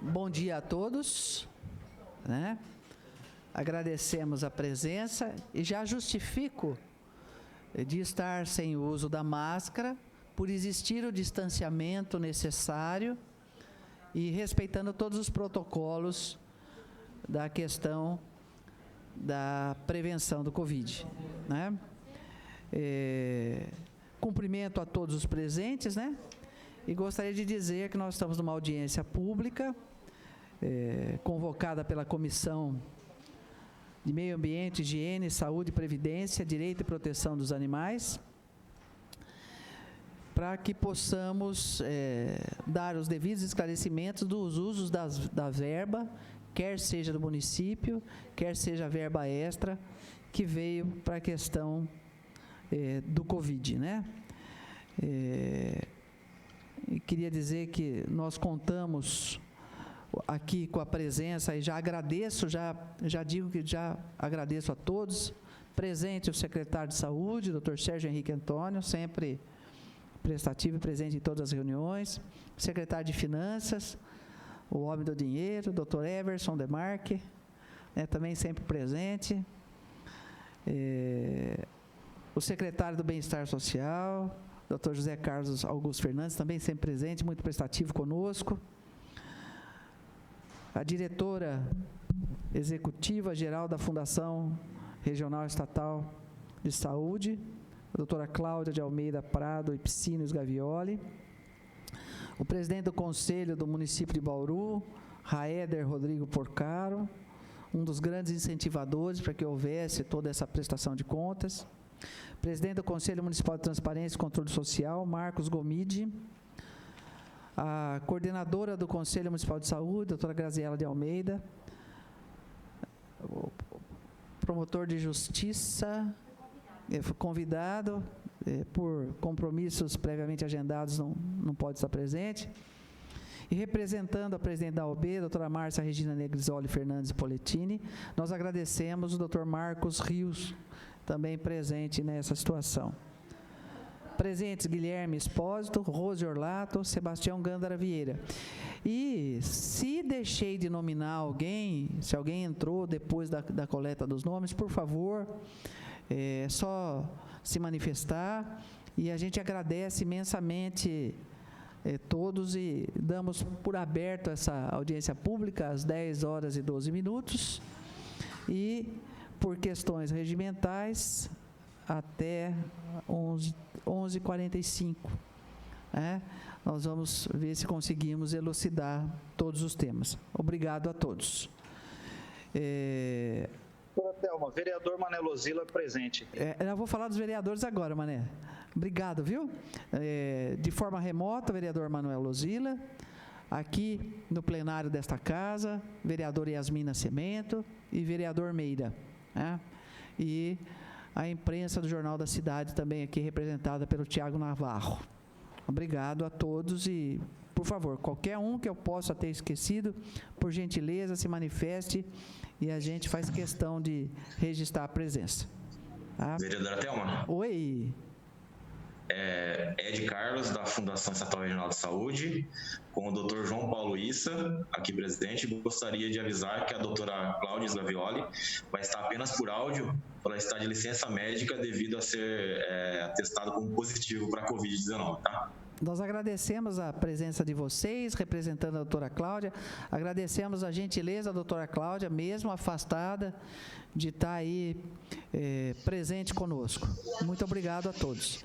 Bom dia a todos, né? Agradecemos a presença e já justifico de estar sem o uso da máscara por existir o distanciamento necessário e respeitando todos os protocolos da questão da prevenção do Covid, né? Cumprimento a todos os presentes, né? E gostaria de dizer que nós estamos numa audiência pública, convocada pela Comissão de Meio Ambiente, Higiene, Saúde, Previdência, Direito e Proteção dos Animais, para que possamos dar os devidos esclarecimentos dos usos da verba, quer seja do município, quer seja a verba extra, que veio para a questão do Covid, né? E queria dizer que nós contamos aqui com a presença, e já agradeço, já digo que já agradeço a todos. Presente o secretário de Saúde, Dr. Sérgio Henrique Antônio, sempre prestativo e presente em todas as reuniões. O secretário de Finanças, o homem do dinheiro, Dr. Everson Demarque, também sempre presente. O secretário do Bem-Estar Social, Dr. José Carlos Augusto Fernandes, também sempre presente, muito prestativo conosco. A diretora executiva geral da Fundação Regional Estatal de Saúde, a doutora Cláudia de Almeida Prado e Piscinos Gavioli. O presidente do Conselho do município de Bauru, Raeder Rodrigo Porcaro, um dos grandes incentivadores para que houvesse toda essa prestação de contas. Presidente do Conselho Municipal de Transparência e Controle Social, Marcos Gomide. A coordenadora do Conselho Municipal de Saúde, doutora Graziela de Almeida. O promotor de justiça, convidado, por compromissos previamente agendados, não pode estar presente. E representando a presidente da OAB, doutora Márcia Regina Negrisoli Fernandes Poletini, nós agradecemos o doutor Marcos Rios, também presente nessa situação. Presentes Guilherme Espósito, Rose Orlato, Sebastião Gândara Vieira. E se deixei de nominar alguém, se alguém entrou depois da coleta dos nomes, por favor, é só se manifestar, e a gente agradece imensamente todos e damos por aberto essa audiência pública às 10 horas e 12 minutos e por questões regimentais até 11h45. Nós vamos ver se conseguimos elucidar todos os temas. Obrigado a todos. Thelma, vereador Mané Lozila presente. Eu vou falar dos vereadores agora, Mané. Obrigado, viu? De forma remota, vereador Manuel Lozila, aqui no plenário desta casa, vereador Yasmin Nascimento e vereador Meira. E a imprensa do Jornal da Cidade também aqui representada pelo Tiago Navarro. Obrigado a todos e, por favor, qualquer um que eu possa ter esquecido, por gentileza, se manifeste e a gente faz questão de registrar a presença. Tá? Vereadora Thelma. Oi. Ed Carlos, da Fundação Estatal Regional de Saúde, com o Dr. João Paulo Issa, aqui presente. Gostaria de avisar que a doutora Cláudia Gavioli vai estar apenas por áudio, ela está de licença médica devido a ser atestado como positivo para a Covid-19, tá? Nós agradecemos a presença de vocês, representando a doutora Cláudia, agradecemos a gentileza da doutora Cláudia, mesmo afastada, de estar aí presente conosco. Muito obrigado a todos.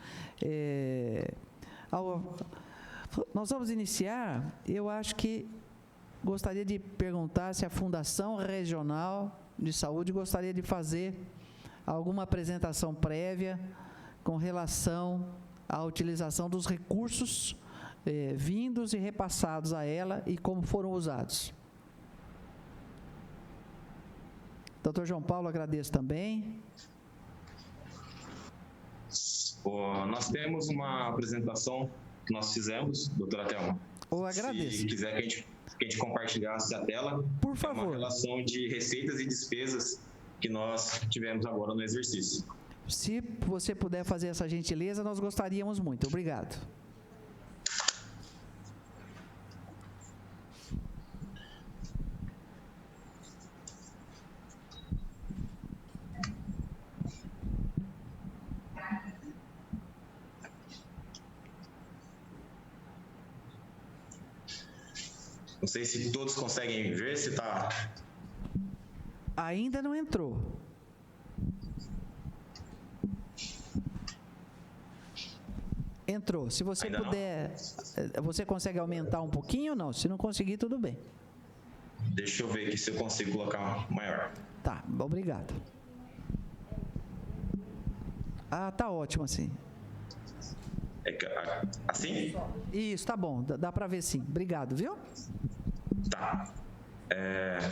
Nós vamos iniciar, eu acho que gostaria de perguntar se a Fundação Regional de Saúde gostaria de fazer alguma apresentação prévia com relação à utilização dos recursos vindos e repassados a ela e como foram usados. Dr. João Paulo, agradeço também. Nós temos uma apresentação que nós fizemos, doutora Thelma. Eu agradeço. Se quiser que a gente compartilhasse a tela. Por favor. É uma relação de receitas e despesas que nós tivemos agora no exercício. Se você puder fazer essa gentileza, nós gostaríamos muito. Obrigado. Não sei se todos conseguem ver, se está... Ainda não entrou. Entrou. Se você Ainda puder, você consegue aumentar um pouquinho ou não? Se não conseguir, tudo bem. Deixa eu ver aqui se eu consigo colocar maior. Tá, obrigado. Ah, tá ótimo assim. Assim? Isso, tá bom. Dá para ver sim. Obrigado, viu? Tá.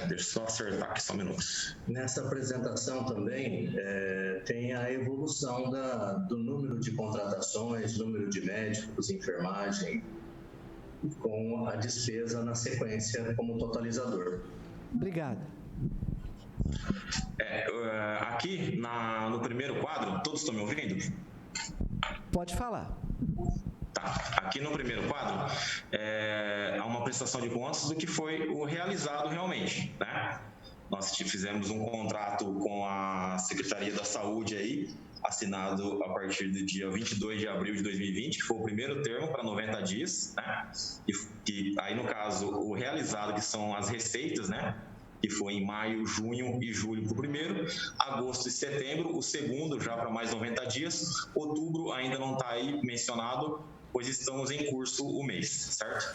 Deixa eu só acertar aqui, só um minuto. Nessa apresentação também tem a evolução do número de contratações, número de médicos, enfermagem, com a despesa na sequência como totalizador. Obrigado. Aqui no primeiro quadro, todos estão me ouvindo? Pode falar. Tá. Aqui no primeiro quadro, há uma prestação de contas do que foi o realizado realmente, né? Nós fizemos um contrato com a Secretaria da Saúde aí, assinado a partir do dia 22 de abril de 2020, que foi o primeiro termo para 90 dias, né? E aí, no caso, o realizado, que são as receitas, né? Que foi em maio, junho e julho para o primeiro, agosto e setembro, o segundo já para mais 90 dias, outubro ainda não está aí mencionado, pois estamos em curso o mês, certo?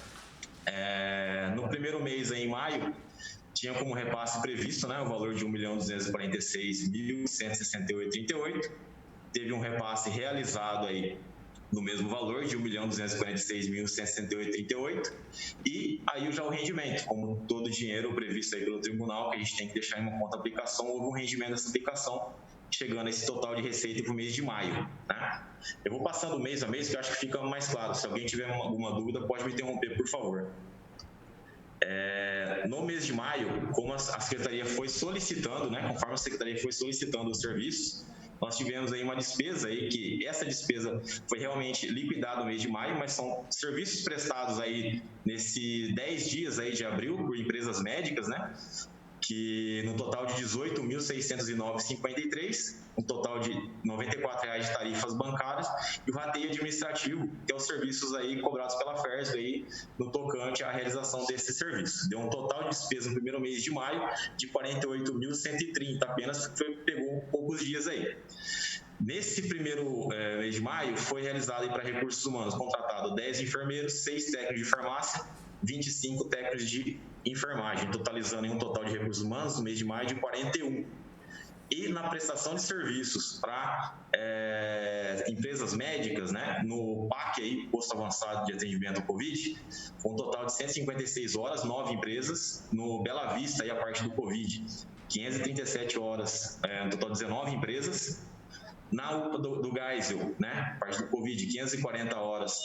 No primeiro mês, aí, em maio, tinha como repasse previsto, né, o valor de R$ 1.246.168,38, teve um repasse realizado aí no mesmo valor de R$ 1.246.168,38, e aí já o rendimento, como todo dinheiro previsto aí pelo tribunal, que a gente tem que deixar em uma conta aplicação, houve um rendimento dessa aplicação, chegando a esse total de receita para o mês de maio, né? Eu vou passando mês a mês, que eu acho que fica mais claro. Se alguém tiver alguma dúvida, pode me interromper, por favor. No mês de maio, como a Secretaria foi solicitando, né, conforme a Secretaria foi solicitando os serviços, nós tivemos aí uma despesa aí, que essa despesa foi realmente liquidada no mês de maio, mas são serviços prestados aí nesses 10 dias aí de abril por empresas médicas, né, que no total de R$ 18.609,53, um total de R$ 94,00 de tarifas bancárias, e o rateio administrativo, que é os serviços aí cobrados pela FERJ aí, no tocante à realização desses serviços. Deu um total de despesa no primeiro mês de maio de R$ 48.130, apenas pegou poucos dias aí. Nesse primeiro mês de maio, foi realizado para recursos humanos, contratado 10 enfermeiros, 6 técnicos de farmácia, 25 técnicos de enfermagem, totalizando em um total de recursos humanos no mês de maio de 41. E na prestação de serviços para empresas médicas, né, no PAC, aí, Posto Avançado de Atendimento ao Covid, com um total de 156 horas, 9 empresas. No Bela Vista, aí, a parte do Covid, 537 horas, no total 19 empresas. Na UPA do Geisel, né, parte do Covid, 540 horas,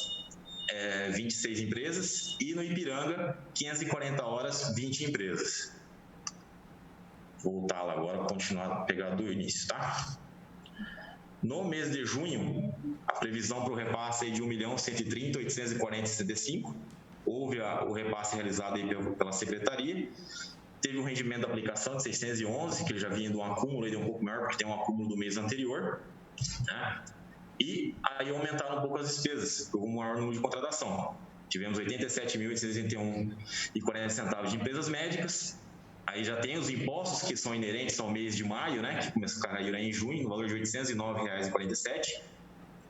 26 empresas, e no Ipiranga, 540 horas, 20 empresas. Vou voltar lá agora para continuar a pegar do início, tá? No mês de junho, a previsão para o repasse é de R$ 1.130.840,65. Houve o repasse realizado aí pela Secretaria. Teve um rendimento da aplicação de 611, que ele já vinha de um acúmulo, ele é um pouco maior, porque tem um acúmulo do mês anterior, né? E aí aumentaram um pouco as despesas, por um maior número de contratação. Tivemos 87.881,40 de empresas médicas. Aí já tem os impostos que são inerentes ao mês de maio, né, que começou a cair em junho, no valor de R$ 809,47.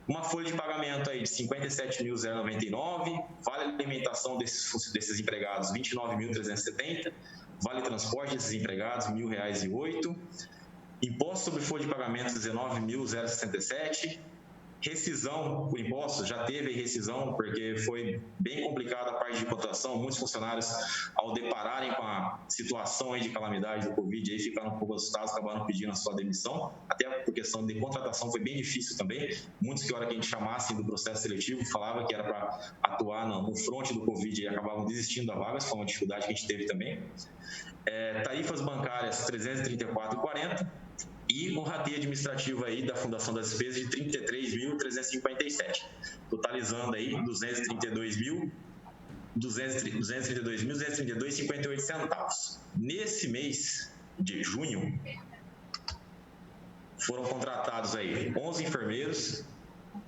Uma folha de pagamento aí de R$ 57.099, vale alimentação desses empregados R$ 29.370, vale transporte desses empregados R$ 1.000,08, imposto sobre folha de pagamento R$ 19.067, rescisão por impostos, já teve rescisão, porque foi bem complicada a parte de contratação. Muitos funcionários, ao depararem com a situação aí de calamidade do Covid, aí ficaram um pouco assustados, acabaram pedindo a sua demissão, até por questão de contratação foi bem difícil também. Muitos que, a hora que a gente chamasse do processo seletivo, falava que era para atuar no fronte do Covid e acabavam desistindo da vaga, foi uma dificuldade que a gente teve também. Tarifas bancárias, R$ 334,40. E um rateio administrativo aí da Fundação das Despesas de R$ 33.357, totalizando aí R$ 232.232,58. Nesse mês de junho, foram contratados aí 11 enfermeiros,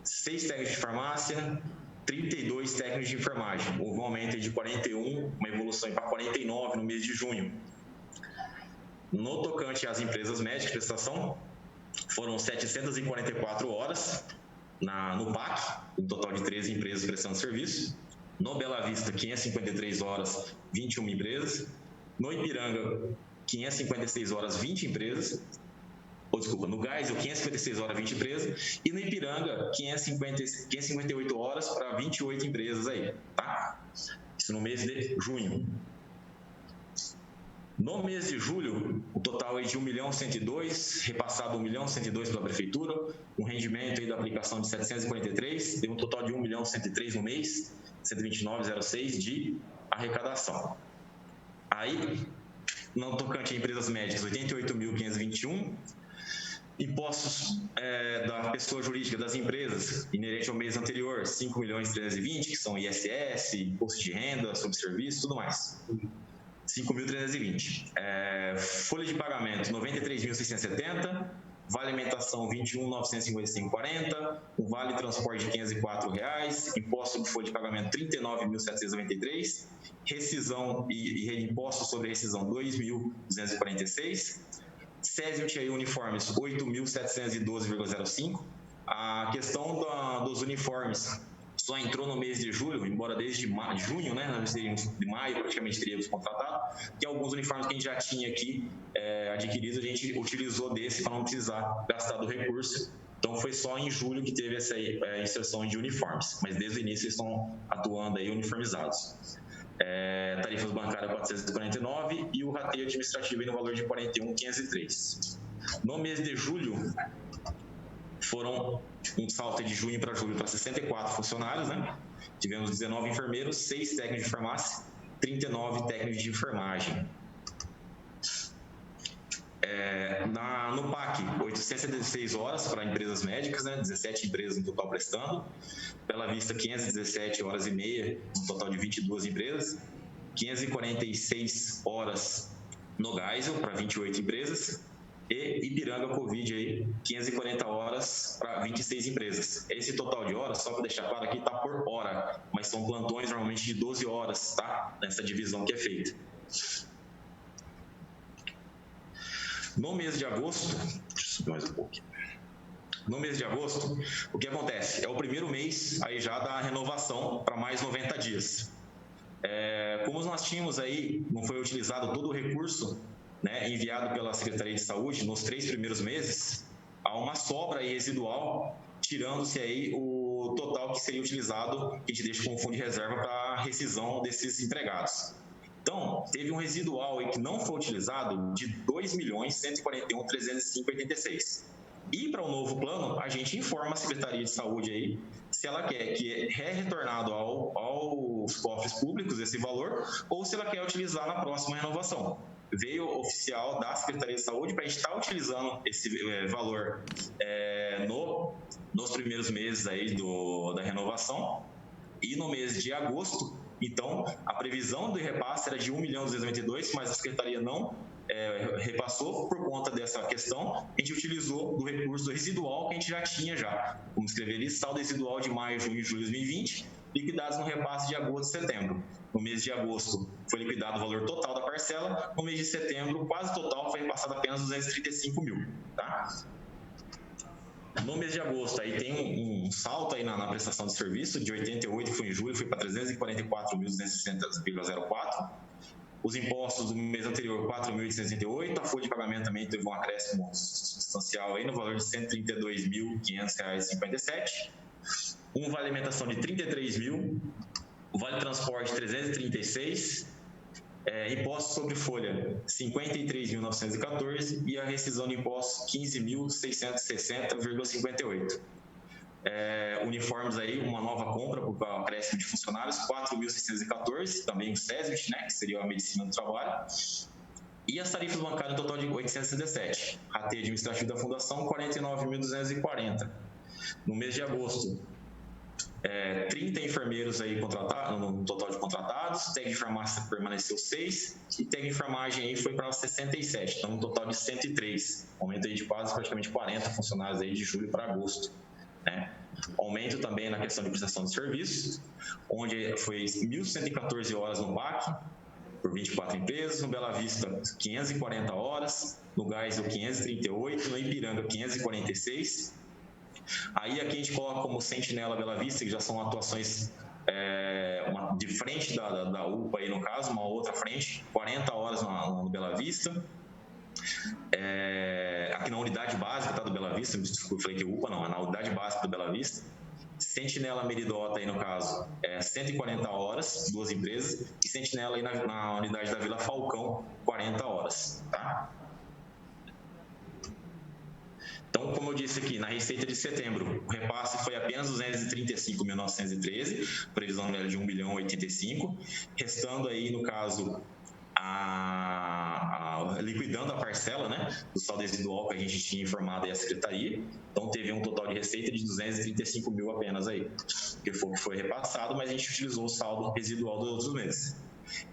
6 técnicos de farmácia, 32 técnicos de enfermagem. Houve um aumento aí de 41, uma evolução para 49 no mês de junho. No tocante às empresas médicas de prestação, foram 744 horas no PAC, um total de 13 empresas prestando serviço. No Bela Vista, 553 horas, 21 empresas. No Ipiranga, 556 horas, 20 empresas. No Geisel, 556 horas, 20 empresas. E no Ipiranga, 558 horas para 28 empresas aí, tá? Isso no mês de junho. No mês de julho, o total é de 1.102.000, repassado 1.102.000 pela Prefeitura, um rendimento aí da aplicação de 743, deu um total de 1.103.000 no mês, 129.06 de arrecadação. Aí, no tocante a empresas médicas, 88.521, impostos da pessoa jurídica das empresas, inerente ao mês anterior, 5.320, que são ISS, imposto de renda, sobre serviço, tudo mais. 5.320. Folha de pagamento, 93.670. Vale alimentação, 21.955,40. O vale transporte de R$504. Imposto sobre folha de pagamento, 39.793. Rescisão e imposto sobre rescisão, 2.246. SESIUT e uniformes, 8.712,05. A questão dos uniformes só entrou no mês de julho, embora desde junho, né, nós teríamos de maio praticamente teríamos contratado, que alguns uniformes que a gente já tinha aqui adquiridos, a gente utilizou desse para não precisar gastar do recurso. Então foi só em julho que teve essa inserção de uniformes, mas desde o início eles estão atuando aí uniformizados. Tarifas bancárias 449 e o rateio administrativo aí no valor de 41.503. No mês de julho, foram um salto de junho para julho para 64 funcionários, né? Tivemos 19 enfermeiros, 6 técnicos de farmácia, 39 técnicos de enfermagem. No PAC, 876 horas para empresas médicas, né? 17 empresas no total prestando. Bela Vista, 517 horas e meia, no total de 22 empresas. 546 horas no Geisel, para 28 empresas. E Ipiranga Covid aí, 540 horas para 26 empresas. Esse total de horas, só para deixar claro aqui, está por hora, mas são plantões normalmente de 12 horas, tá? Nessa divisão que é feita. No mês de agosto, deixa eu subir mais um pouquinho. No mês de agosto, o que acontece? É o primeiro mês aí já da renovação para mais 90 dias. Como nós tínhamos aí, não foi utilizado todo o recurso, né, enviado pela Secretaria de Saúde nos 3 primeiros meses, há uma sobra aí residual, tirando-se aí o total que seria utilizado, que a gente deixa como fundo de reserva para a rescisão desses empregados. Então, teve um residual aí que não foi utilizado de 2.141.305,86. E para o novo plano, a gente informa a Secretaria de Saúde aí se ela quer que é retornado aos cofres públicos esse valor ou se ela quer utilizar na próxima renovação. Veio oficial da Secretaria de Saúde para a gente estar utilizando esse valor nos primeiros meses aí da renovação. E no mês de agosto, então, a previsão do repasse era de 1.292.000, mas a Secretaria não repassou por conta dessa questão. A gente utilizou do recurso residual que a gente já tinha já. Vamos escrever ali, saldo residual de maio, junho e julho de 2020, liquidados no repasse de agosto e setembro. No mês de agosto foi liquidado o valor total da parcela, no mês de setembro, quase total, foi repassado apenas 235.000, tá? No mês de agosto, aí tem um salto aí na prestação de serviço, de 88 que foi em julho, foi para 344.260,04. Os impostos do mês anterior, 4.868. A folha de pagamento também teve um acréscimo substancial aí no valor de R$ 132.500,57. Um vale alimentação de 33.000. O vale transporte, 336. Impostos sobre folha, 53.914. E a rescisão de impostos, 15.660,58. Uniformes aí, uma nova compra para o acréscimo de funcionários, 4.614, também o SESIUT, né, que seria a medicina do trabalho, e as tarifas bancárias no total de 817, rateio administrativo da fundação 49.240. No mês de agosto, 30 enfermeiros aí contratados, no total de contratados, técnico de farmácia permaneceu 6 e técnico de enfermagem aí foi para 67, então um total de 103, aumento aí de quase praticamente 40 funcionários aí de julho para agosto. Aumento também na questão de prestação de serviços, onde foi 1.114 horas no BAC, por 24 empresas, no Bela Vista 540 horas, no Geisel 538, no Ipiranga 546. Aí aqui a gente coloca como sentinela Bela Vista, que já são atuações de frente da UPA aí no caso, uma outra frente, 40 horas no Bela Vista. Aqui na unidade básica do Bela Vista, eu falei que UPA não, é na unidade básica do Bela Vista. Sentinela Meridota aí no caso, 140 horas, 2 empresas, e sentinela aí na unidade da Vila Falcão, 40 horas, tá? Então, como eu disse aqui, na receita de setembro, o repasse foi apenas 235.913, previsão média de 1.085.085, restando aí, no caso, liquidando a parcela, né, do saldo residual que a gente tinha informado aí a secretaria. Então, teve um total de receita de 235 mil apenas aí, que foi repassado, mas a gente utilizou o saldo residual dos outros meses.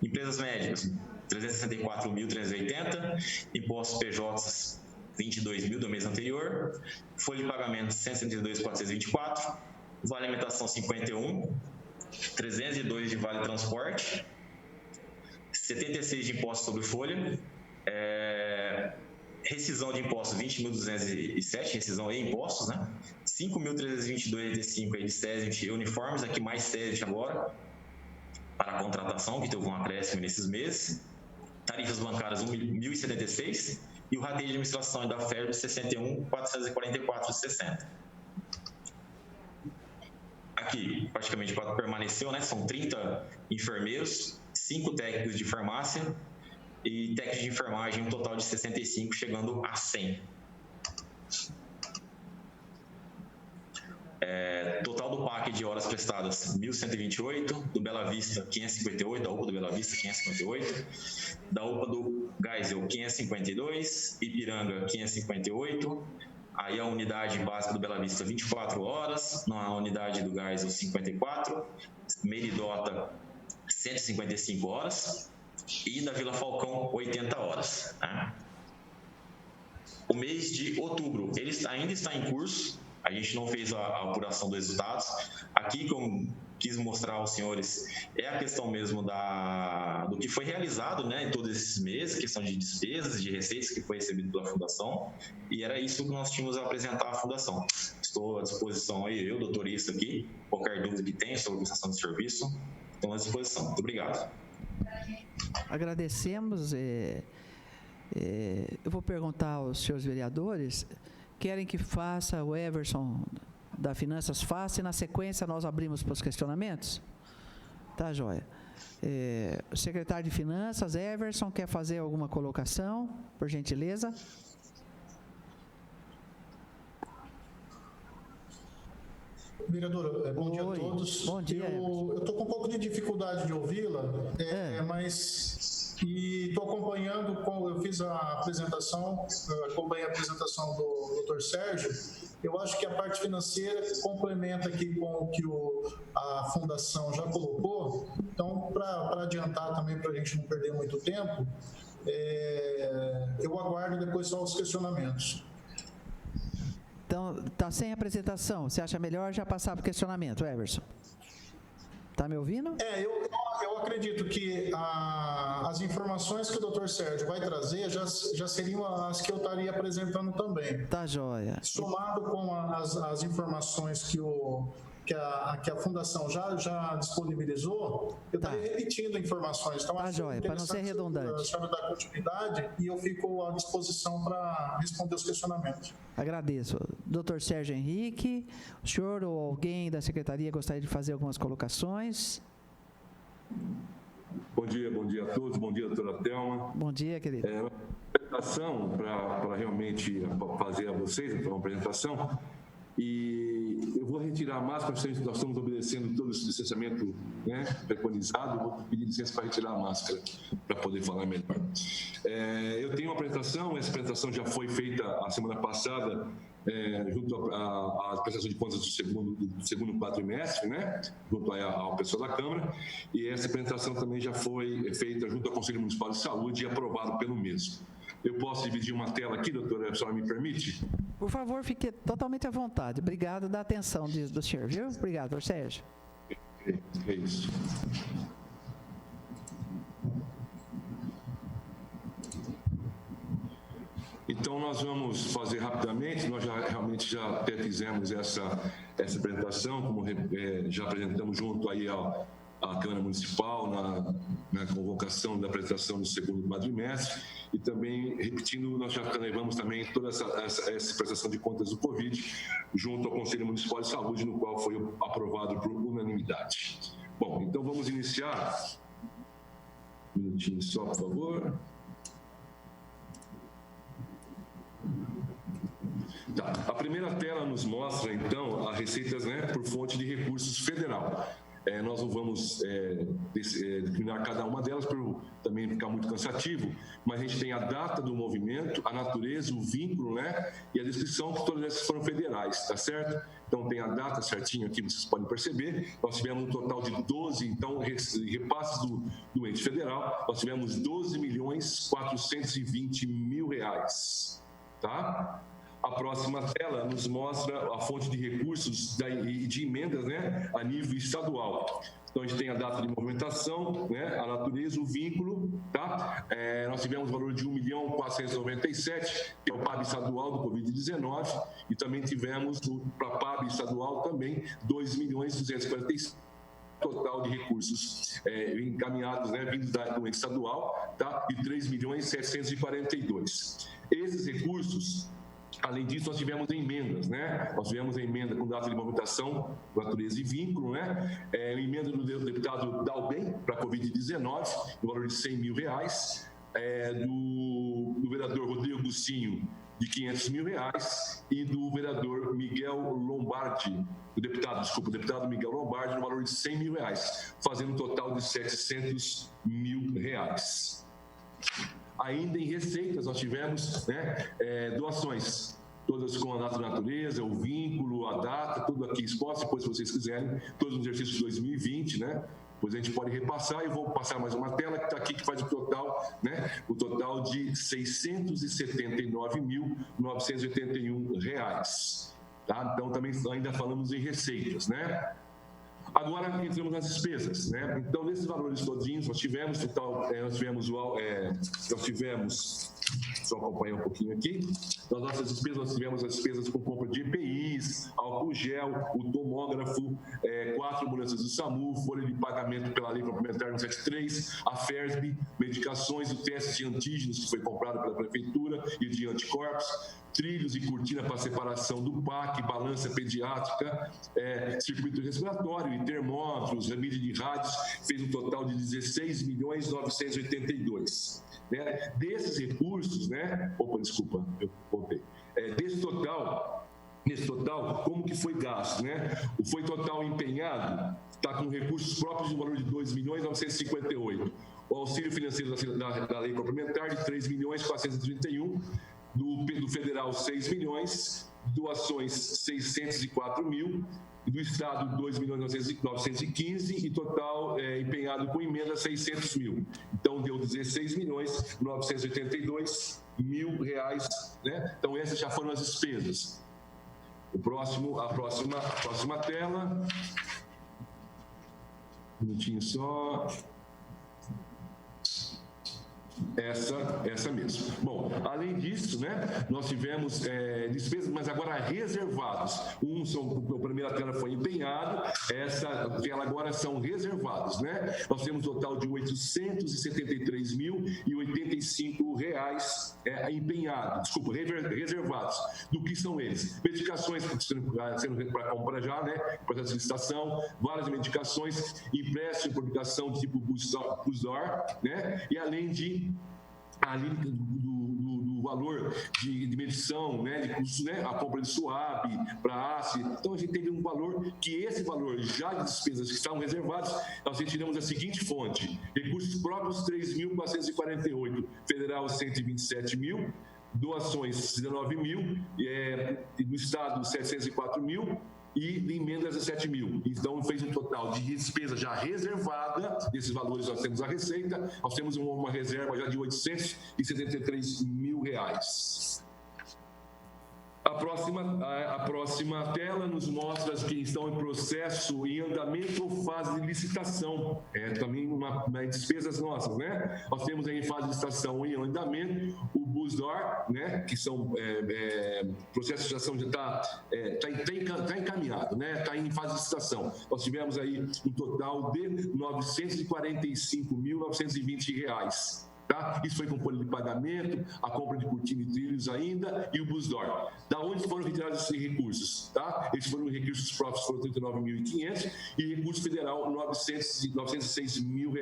Empresas médicas, 364.380, impostos PJs, 22 mil do mês anterior, folha de pagamento 172.424, vale alimentação 51, 302 de vale transporte, 76 de impostos sobre folha, rescisão de impostos 20.207, rescisão e impostos, né? 5.322,85 de SESIT e uniformes, aqui mais SESIT agora, para a contratação, que teve um acréscimo nesses meses, tarifas bancárias 1.076 e o rateio de administração da FERB 61.444,60. Aqui, praticamente permaneceu, né? São 30 enfermeiros, 5 técnicos de farmácia e técnicos de enfermagem, um total de 65, chegando a 100. Total do PAC de horas prestadas, 1.128, do Bela Vista, 558, da UPA do Bela Vista, 558, da UPA do Geisel, 552, Ipiranga, 558, aí a unidade básica do Bela Vista, 24 horas, na unidade do Geisel, 54, Meridota, 155 horas, e da Vila Falcão, 80 horas. Né? O mês de outubro, ele ainda está em curso, a gente não fez a apuração dos resultados. Aqui, como quis mostrar aos senhores, é a questão mesmo do que foi realizado, né, em todos esses meses, questão de despesas, de receitas que foi recebido pela Fundação, e era isso que nós tínhamos a apresentar à Fundação. Estou à disposição aí, eu, doutor Issa, aqui, qualquer dúvida que tenha sobre a prestação de serviço, estou à disposição. Muito obrigado. Agradecemos. Eu vou perguntar aos senhores vereadores, querem que faça o Everson da Finanças faça e na sequência nós abrimos para os questionamentos? Tá, joia. O secretário de Finanças, Everson, quer fazer alguma colocação, por gentileza? Vereadora, bom dia a todos. Bom dia. Eu estou com um pouco de dificuldade de ouvi-la, mas estou acompanhando, eu fiz a apresentação, acompanhei a apresentação do Dr. Sérgio. Eu acho que a parte financeira complementa aqui com o que a Fundação já colocou. Então, para adiantar também, para a gente não perder muito tempo, eu aguardo depois só os questionamentos. Então, está sem apresentação. Você acha melhor já passar para o questionamento, Everson? Está me ouvindo? Eu acredito que as informações que o Dr. Sérgio vai trazer já seriam as que eu estaria apresentando também. Tá joia. Somado com as informações que a Fundação já disponibilizou, eu estaria repetindo informações. Então, tá joia, para não ser redundante. A senhora dá continuidade e eu fico à disposição para responder os questionamentos. Agradeço. Dr. Sérgio Henrique, o senhor ou alguém da Secretaria gostaria de fazer algumas colocações? Bom dia a todos, bom dia, doutora Thelma. Bom dia, querido. Uma apresentação para realmente fazer a vocês, então, uma apresentação, e eu vou retirar a máscara, nós estamos obedecendo todo esse distanciamento, né, preconizado, vou pedir licença para retirar a máscara, para poder falar melhor. Eu tenho uma apresentação, essa apresentação já foi feita a semana passada, junto à prestação de contas do segundo quadrimestre, né, junto ao pessoal da Câmara, e essa apresentação também já foi feita junto ao Conselho Municipal de Saúde e aprovado pelo mesmo. Eu posso dividir uma tela aqui, doutora, a senhora me permite? Por favor, fique totalmente à vontade. Obrigado da atenção do senhor, viu? Obrigado, doutor Sérgio. É isso. Então, nós vamos fazer rapidamente, nós realmente já até fizemos essa apresentação, como já apresentamos junto aí à Câmara Municipal na convocação da apresentação do segundo quadrimestre, e também, repetindo, nós já levamos também toda essa prestação de contas do Covid junto ao Conselho Municipal de Saúde, no qual foi aprovado por unanimidade. Bom, então vamos iniciar. Um minutinho só, por favor. Tá. A primeira tela nos mostra, então, as receitas, né, por fonte de recursos federal. Nós não vamos determinar cada uma delas para também ficar muito cansativo, mas a gente tem a data do movimento, a natureza, o vínculo, né, e a descrição, que todas essas foram federais, tá certo? Então tem a data certinho aqui, vocês podem perceber. Nós tivemos um total de 12, então, repasses do ente federal, nós tivemos 12.420.000 reais, tá? A próxima tela nos mostra a fonte de recursos e de emendas, né, a nível estadual. Então, a gente tem a data de movimentação, né, a natureza, o vínculo, tá? Nós tivemos o valor de 1.497.000, que é o PAB estadual do Covid-19, e também tivemos para a PAB estadual também 2.247.000, total de recursos encaminhados, né, vindos do ente estadual, tá? E 3.742.000. Esses recursos, além disso, nós tivemos emendas, né? Nós tivemos a emenda com data de movimentação, natureza e vínculo, né? Emenda do deputado Dalben para a Covid-19, no valor de R$100.000, do vereador Rodrigo Gucinho, de R$500.000, e do vereador Miguel Lombardi, o deputado Miguel Lombardi, no valor de R$100.000, fazendo um total de R$700.000. Ainda em receitas, nós tivemos, né, doações, todas com a data da natureza, o vínculo, a data, tudo aqui exposto, depois, se vocês quiserem, todos os exercícios de 2020, né? Depois a gente pode repassar, e vou passar mais uma tela que está aqui, que faz o total, né? O total de R$679.981, tá? Então, também ainda falamos em receitas, né? Agora entramos nas despesas, né? Então, nesses valores todinhos, nós tivemos, só acompanhar um pouquinho aqui, nas nossas despesas, nós tivemos as despesas com compra de EPIs, álcool gel, o tomógrafo, 4 ambulâncias do SAMU, folha de pagamento pela Lei Complementar 173, a FERSB, medicações, o teste de antígenos que foi comprado pela Prefeitura e de anticorpos, trilhos e cortina para separação do PAC, balança pediátrica, circuito respiratório e termômetros, remídio de rádios, fez um total de 16.982.000. Né? Desses recursos, né? Desculpa, eu voltei. Nesse total, como que foi gasto, né? Foi total empenhado, está com recursos próprios de valor de 2.958.000. O auxílio financeiro da lei complementar de 3.431.000, do federal 6 milhões, doações 604.000, do estado 2.915.000 e total empenhado com emenda 600.000. Então deu 16.982.000 reais, né? Então essas já foram as despesas. A próxima tela. Um minutinho só. Essa mesmo. Bom, além disso, né, nós tivemos despesas, mas agora reservados. A primeira tela foi empenhado, essa tela agora são reservados, né? Nós temos um total de R$ 873.085 reservados. Do que são eles? Medicações sendo para compra já, né? Processo de licitação, várias medicações, empréstimo por aplicação de tipo Busdor, né? E além do valor de medição, né, de custos, né, a compra de SUAB para ACE. Então, a gente teve um valor esse valor já de despesas que estavam reservadas, nós retiramos a seguinte fonte: recursos próprios 3.448, federal 127.000, doações 19.000, e do estado 704.000, e de emendas 17 mil. Então, fez um total de despesa já reservada, desses valores nós temos a receita, nós temos uma reserva já de R$873 mil. A próxima tela nos mostra que estão em processo, em andamento ou fase de licitação. Também despesas nossas, né? Nós temos aí em fase de licitação em andamento o Busdor, né? Que são processos de ação já está encaminhado, né? Está em fase de licitação. Nós tivemos aí um total de R$945.920. Tá? Isso foi com folha de pagamento, a compra de cortina e trilhos ainda e o Busdor. Da onde foram retirados esses recursos? Tá? Esses foram recursos próprios, foram 39.500 e recurso federal, R$906 mil.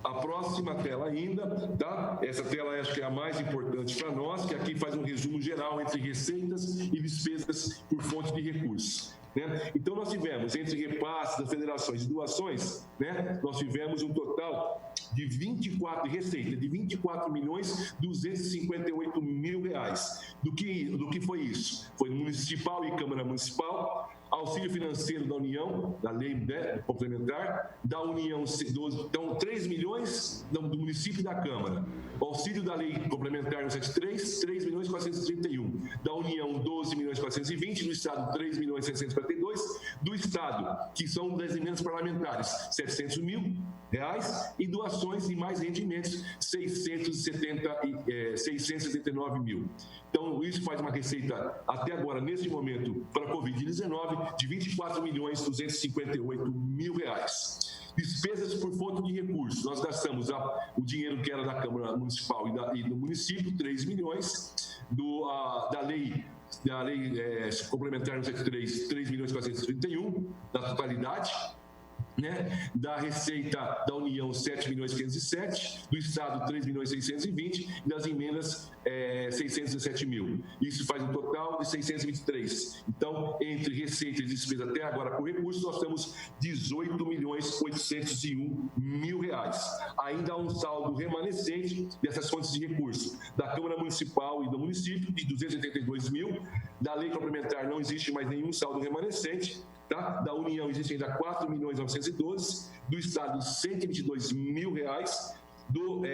A próxima tela ainda, tá? Essa tela acho que é a mais importante para nós, que aqui faz um resumo geral entre receitas e despesas por fonte de recursos. Né? Então, nós tivemos, entre repasses das federações e doações, né, nós tivemos um total de receita de R$24.258 mil. Do que foi isso? Foi municipal e Câmara Municipal, auxílio financeiro da União, da lei complementar, da União, então 3 milhões do município e da Câmara. O auxílio da lei complementar 173, 3.431. Da União, 12.420. Do Estado, 3.642. Do Estado, que são das emendas parlamentares, R$700 mil. E doações e mais rendimentos, 679 mil. Então, isso faz uma receita, até agora, nesse momento, para a Covid-19, de R$24.258 mil. Despesas por fonte de recursos. Nós gastamos o dinheiro que era da Câmara Municipal e do município, 3 milhões, da lei complementar 173, 3.431, da totalidade. Né? Da receita da União, 7.507, do Estado, 3.620 e das emendas, 617 mil. Isso faz um total de 623. Então, entre receita e despesa até agora com recursos, nós temos R$18.801 mil. Ainda há um saldo remanescente dessas fontes de recursos da Câmara Municipal e do município, de 282 mil. Da lei complementar não existe mais nenhum saldo remanescente. Tá? Da União existe ainda 4.912, do Estado 122 mil reais,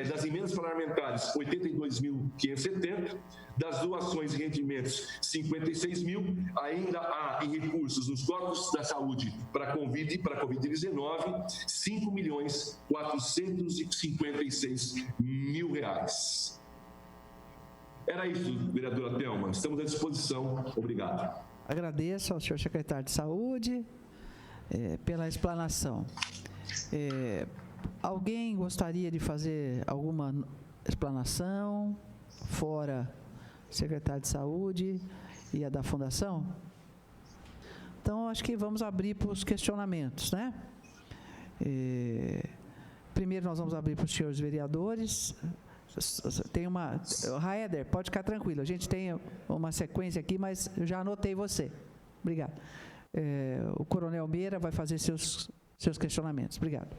das emendas parlamentares 82.570, das doações e rendimentos 56 mil, ainda há em recursos nos cofres da saúde para a Covid-19 5.456 mil reais. Era isso, vereadora Thelma, estamos à disposição, obrigado. Agradeço ao senhor secretário de Saúde pela explanação. Alguém gostaria de fazer alguma explanação, fora secretário de Saúde e a da Fundação? Então, acho que vamos abrir para os questionamentos, né? Primeiro, nós vamos abrir para os senhores vereadores. Tem uma... Raeder, pode ficar tranquilo, a gente tem uma sequência aqui, mas eu já anotei você. Obrigado. O Coronel Meira vai fazer seus questionamentos. Obrigado.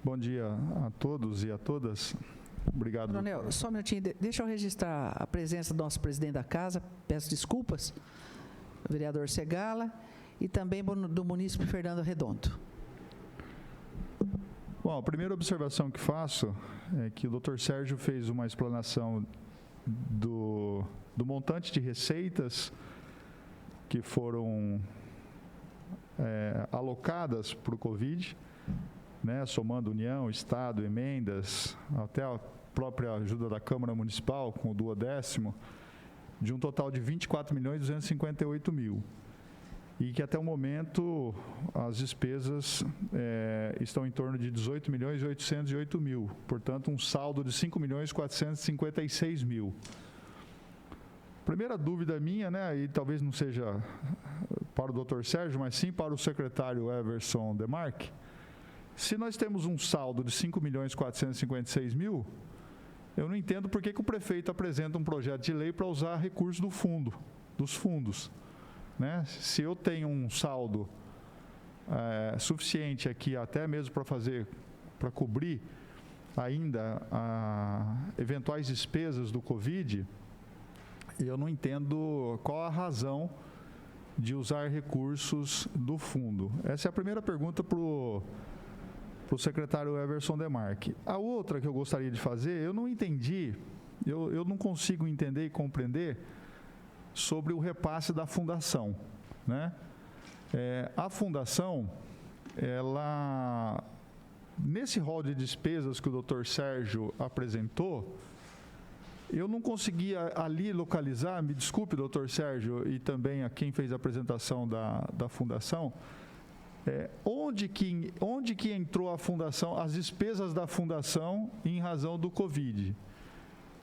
Bom dia a todos e a todas. Obrigado. Coronel, só um minutinho, deixa eu registrar a presença do nosso presidente da casa, peço desculpas, o vereador Segala, e também do munícipe Fernando Redondo. Bom, a primeira observação que faço é que o Dr. Sérgio fez uma explanação do montante de receitas que foram alocadas para o Covid, né, somando União, Estado, emendas, até a própria ajuda da Câmara Municipal, com o 12º, de um total de R$24.258 mil. E que até o momento as despesas estão em torno de R$18.808 mil, portanto um saldo de R$5.456 mil. Primeira dúvida minha, né, e talvez não seja para o Dr. Sérgio, mas sim para o secretário Everson Demarque. Se nós temos um saldo de R$5.456 mil, eu não entendo por que o prefeito apresenta um projeto de lei para usar recursos dos fundos. Né? Se eu tenho um saldo suficiente aqui até mesmo para cobrir ainda eventuais despesas do Covid, eu não entendo qual a razão de usar recursos do fundo. Essa é a primeira pergunta para o secretário Everson Demarque. A outra que eu gostaria de fazer, eu não entendi, eu não consigo entender e compreender sobre o repasse da fundação, né? A fundação, ela, nesse rol de despesas que o Dr. Sérgio apresentou, eu não conseguia ali localizar, me desculpe, doutor Sérgio, e também a quem fez a apresentação da fundação, onde que entrou a fundação, as despesas da fundação em razão do Covid?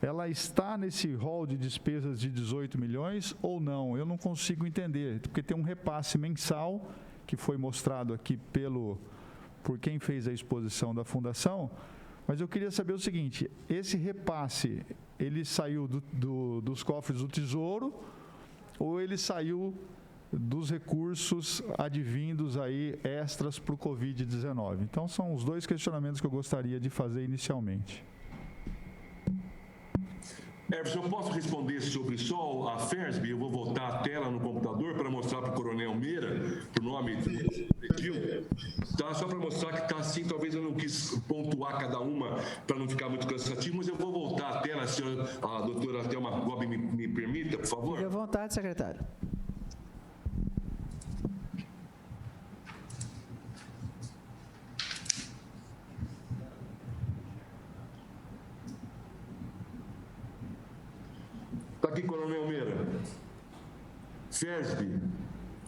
Ela está nesse rol de despesas de 18 milhões ou não? Eu não consigo entender, porque tem um repasse mensal que foi mostrado aqui por quem fez a exposição da fundação, mas eu queria saber o seguinte, esse repasse, ele saiu dos cofres do Tesouro ou ele saiu dos recursos advindos aí extras para o Covid-19? Então, são os dois questionamentos que eu gostaria de fazer inicialmente. Everson, eu posso responder sobre só a FERSB? Eu vou voltar a tela no computador para mostrar para o Coronel Meira, por nome do pediu, tá? Só para mostrar que está assim, talvez eu não quis pontuar cada uma para não ficar muito cansativo, mas eu vou voltar a tela, se a doutora Thelma Gobi me permita, por favor. Fique à vontade, secretário. Está aqui, Coronel Meira. FERSB,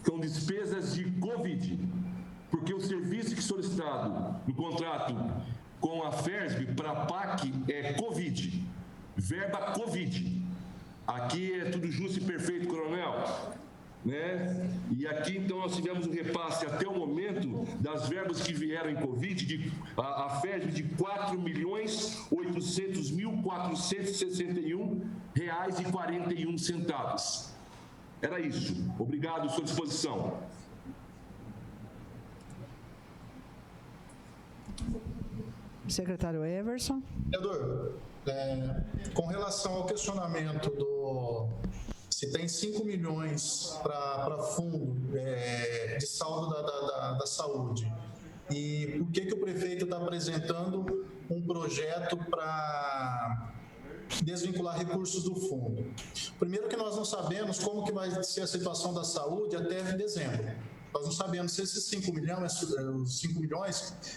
são despesas de Covid, porque o serviço que solicitado no contrato com a FERSB para a PAC é Covid, verba Covid. Aqui é tudo justo e perfeito, Coronel. Né? E aqui, então, nós tivemos um repasse até o momento das verbas que vieram em Covid, a FERSB de R$ 4.800.461,41. Era isso. Obrigado, sua disposição. Secretário Everson. Vereador, com relação ao questionamento se tem 5 milhões para fundo de saldo da saúde, e por que o prefeito está apresentando um projeto para desvincular recursos do fundo? Primeiro que nós não sabemos como que vai ser a situação da saúde até dezembro. Nós não sabemos se esses 5 milhões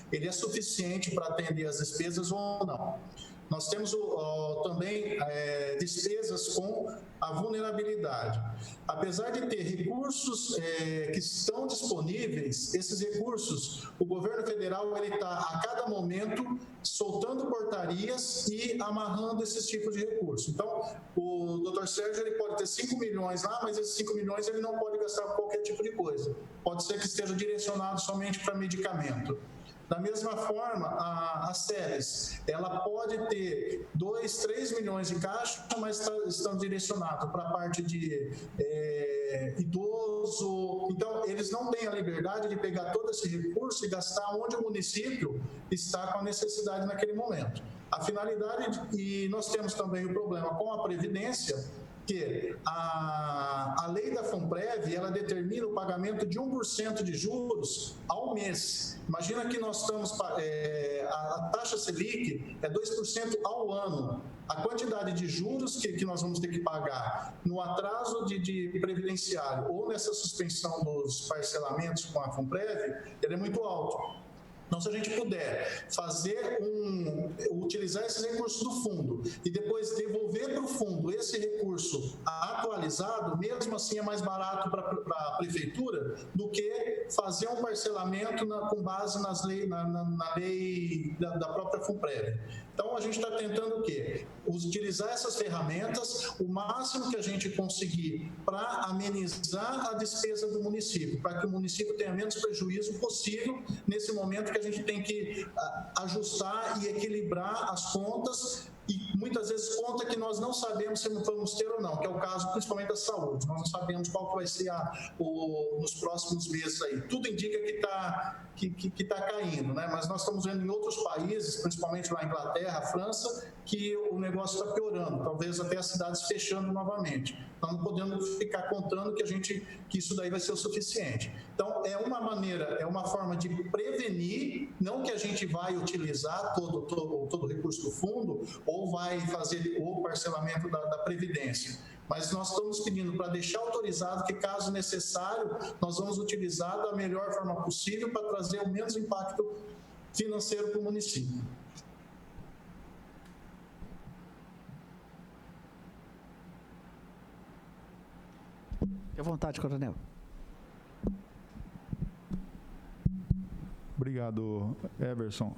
ele é suficiente para atender as despesas ou não. Nós temos também despesas com a vulnerabilidade. Apesar de ter recursos que estão disponíveis, esses recursos, o governo federal está a cada momento soltando portarias e amarrando esses tipos de recursos. Então, o doutor Sérgio ele pode ter 5 milhões lá, mas esses 5 milhões ele não pode gastar com qualquer tipo de coisa. Pode ser que esteja direcionado somente para medicamento. Da mesma forma, a SERES, ela pode ter 2, 3 milhões de caixa, mas estão direcionados para a parte de idoso. Então, eles não têm a liberdade de pegar todo esse recurso e gastar onde o município está com a necessidade naquele momento. A finalidade, e nós temos também o problema com a Previdência, que a lei da FUNPREV, ela determina o pagamento de 1% de juros ao mês. Imagina que nós estamos, a taxa Selic é 2% ao ano. A quantidade de juros que nós vamos ter que pagar no atraso de previdenciário ou nessa suspensão dos parcelamentos com a FUNPREV, ele é muito alto. Então, se a gente puder utilizar esses recursos do fundo e depois devolver para o fundo esse recurso atualizado, mesmo assim é mais barato para a prefeitura do que fazer um parcelamento com base na lei da própria FUNPREV. Então, a gente está tentando o quê? Utilizar essas ferramentas o máximo que a gente conseguir para amenizar a despesa do município, para que o município tenha menos prejuízo possível nesse momento que a gente tem que ajustar e equilibrar as contas e muitas vezes conta que nós não sabemos se vamos ter ou não, que é o caso principalmente da saúde. Nós não sabemos qual que vai ser nos próximos meses aí. Tudo indica que tá caindo, né? Mas nós estamos vendo em outros países, principalmente lá na Inglaterra, França, que o negócio está piorando, talvez até as cidades fechando novamente. Então, não podemos ficar contando que isso daí vai ser o suficiente. Então, é uma maneira, é uma forma de prevenir, não que a gente vai utilizar todo o recurso do fundo, ou vai fazer o parcelamento da Previdência. Mas nós estamos pedindo para deixar autorizado que, caso necessário, nós vamos utilizar da melhor forma possível para trazer o menos impacto financeiro para o município. Fique à vontade, coronel. Obrigado, Everson.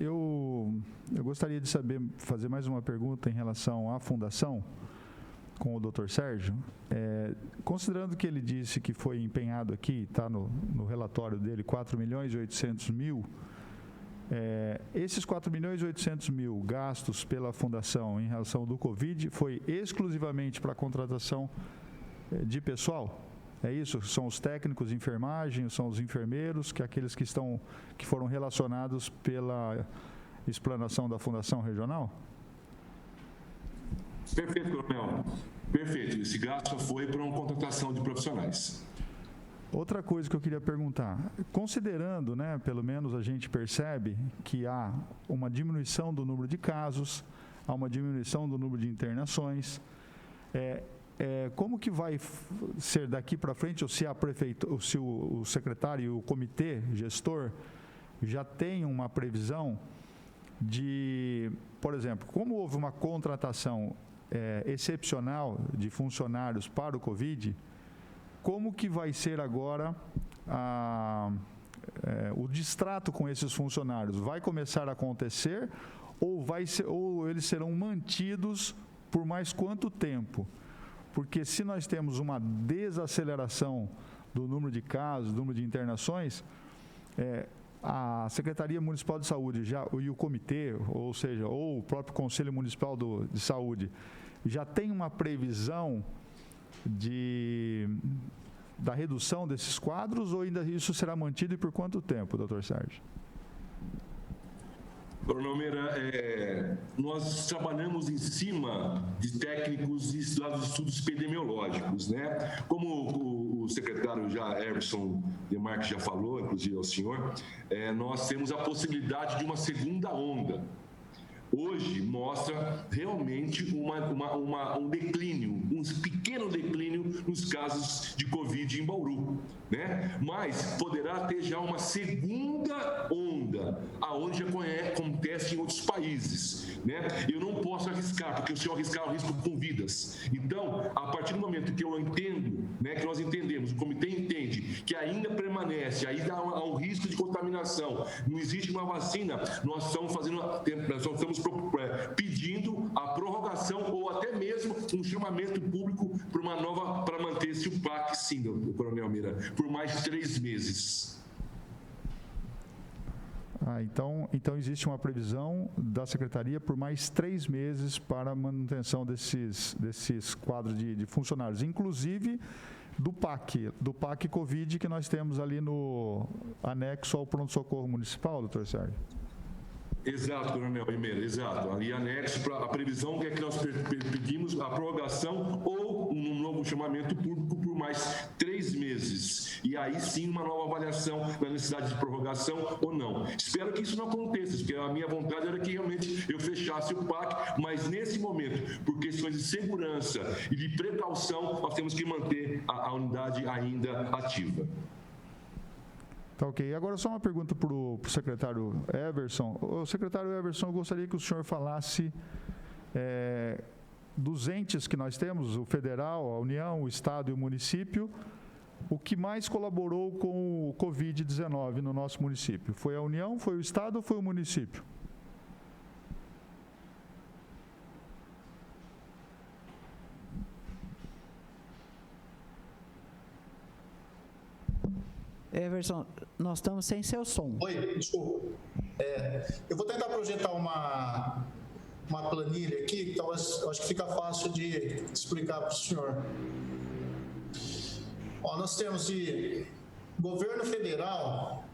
Eu gostaria de fazer mais uma pergunta em relação à fundação com o Dr. Sérgio. Considerando que ele disse que foi empenhado aqui, está no relatório dele, 4.800.000, esses 4.800.000 gastos pela fundação em relação do Covid foi exclusivamente para a contratação de pessoal? É isso? São os técnicos de enfermagem, são os enfermeiros, aqueles que foram relacionados pela explanação da Fundação Regional? Perfeito, coronel. Perfeito. Esse gasto foi para uma contratação de profissionais. Outra coisa que eu queria perguntar, considerando, né, pelo menos a gente percebe que há uma diminuição do número de casos, há uma diminuição do número de internações, como que vai ser daqui para frente, ou se se o secretário e o comitê gestor já tem uma previsão de, por exemplo, como houve uma contratação excepcional de funcionários para o Covid, como que vai ser agora o distrato com esses funcionários? Vai começar a acontecer ou eles serão mantidos por mais quanto tempo? Porque se nós temos uma desaceleração do número de casos, do número de internações, a Secretaria Municipal de Saúde e o comitê, ou seja, ou o próprio Conselho Municipal de Saúde, já tem uma previsão da redução desses quadros, ou ainda isso será mantido e por quanto tempo, doutor Sérgio? Coronel Meira, nós trabalhamos em cima de técnicos e estudos epidemiológicos, né? Como o secretário Everson Demarque já falou, inclusive ao senhor, nós temos a possibilidade de uma segunda onda. Hoje mostra realmente um declínio, um pequeno declínio nos casos de Covid em Bauru, né? Mas poderá ter já uma segunda onda, aonde já acontece em outros países, né? Eu não posso arriscar, porque se eu arriscar, eu risco com vidas. Então, a partir do momento que eu entendo, né, que nós entendemos, o comitê entende que ainda permanece, ainda há um risco de contaminação, não existe uma vacina, nós estamos pedindo a prorrogação ou até mesmo um chamamento público para manter-se o PAC, sim, coronel Mira, por mais 3 meses. Então existe uma previsão da Secretaria por mais 3 meses para a manutenção desses quadros de funcionários, inclusive do PAC Covid que nós temos ali no anexo ao pronto-socorro municipal, doutor Sérgio. Exato, coronel Ribeiro, exato. Ali anexo para a previsão que é que nós pedimos a prorrogação ou um novo chamamento público por mais 3 meses. E aí sim uma nova avaliação da necessidade de prorrogação ou não. Espero que isso não aconteça, porque a minha vontade era que realmente eu fechasse o PAC, mas nesse momento, por questões de segurança e de precaução, nós temos que manter a unidade ainda ativa. Tá ok. Agora só uma pergunta para o secretário Everson. O secretário Everson, eu gostaria que o senhor falasse dos entes que nós temos, o federal, a União, o Estado e o município, o que mais colaborou com o Covid-19 no nosso município. Foi a União, foi o Estado ou foi o município? Everson, nós estamos sem seu som. Oi, desculpa. Eu vou tentar projetar uma planilha aqui, então acho que fica fácil de explicar para o senhor. Ó, nós temos de governo federal,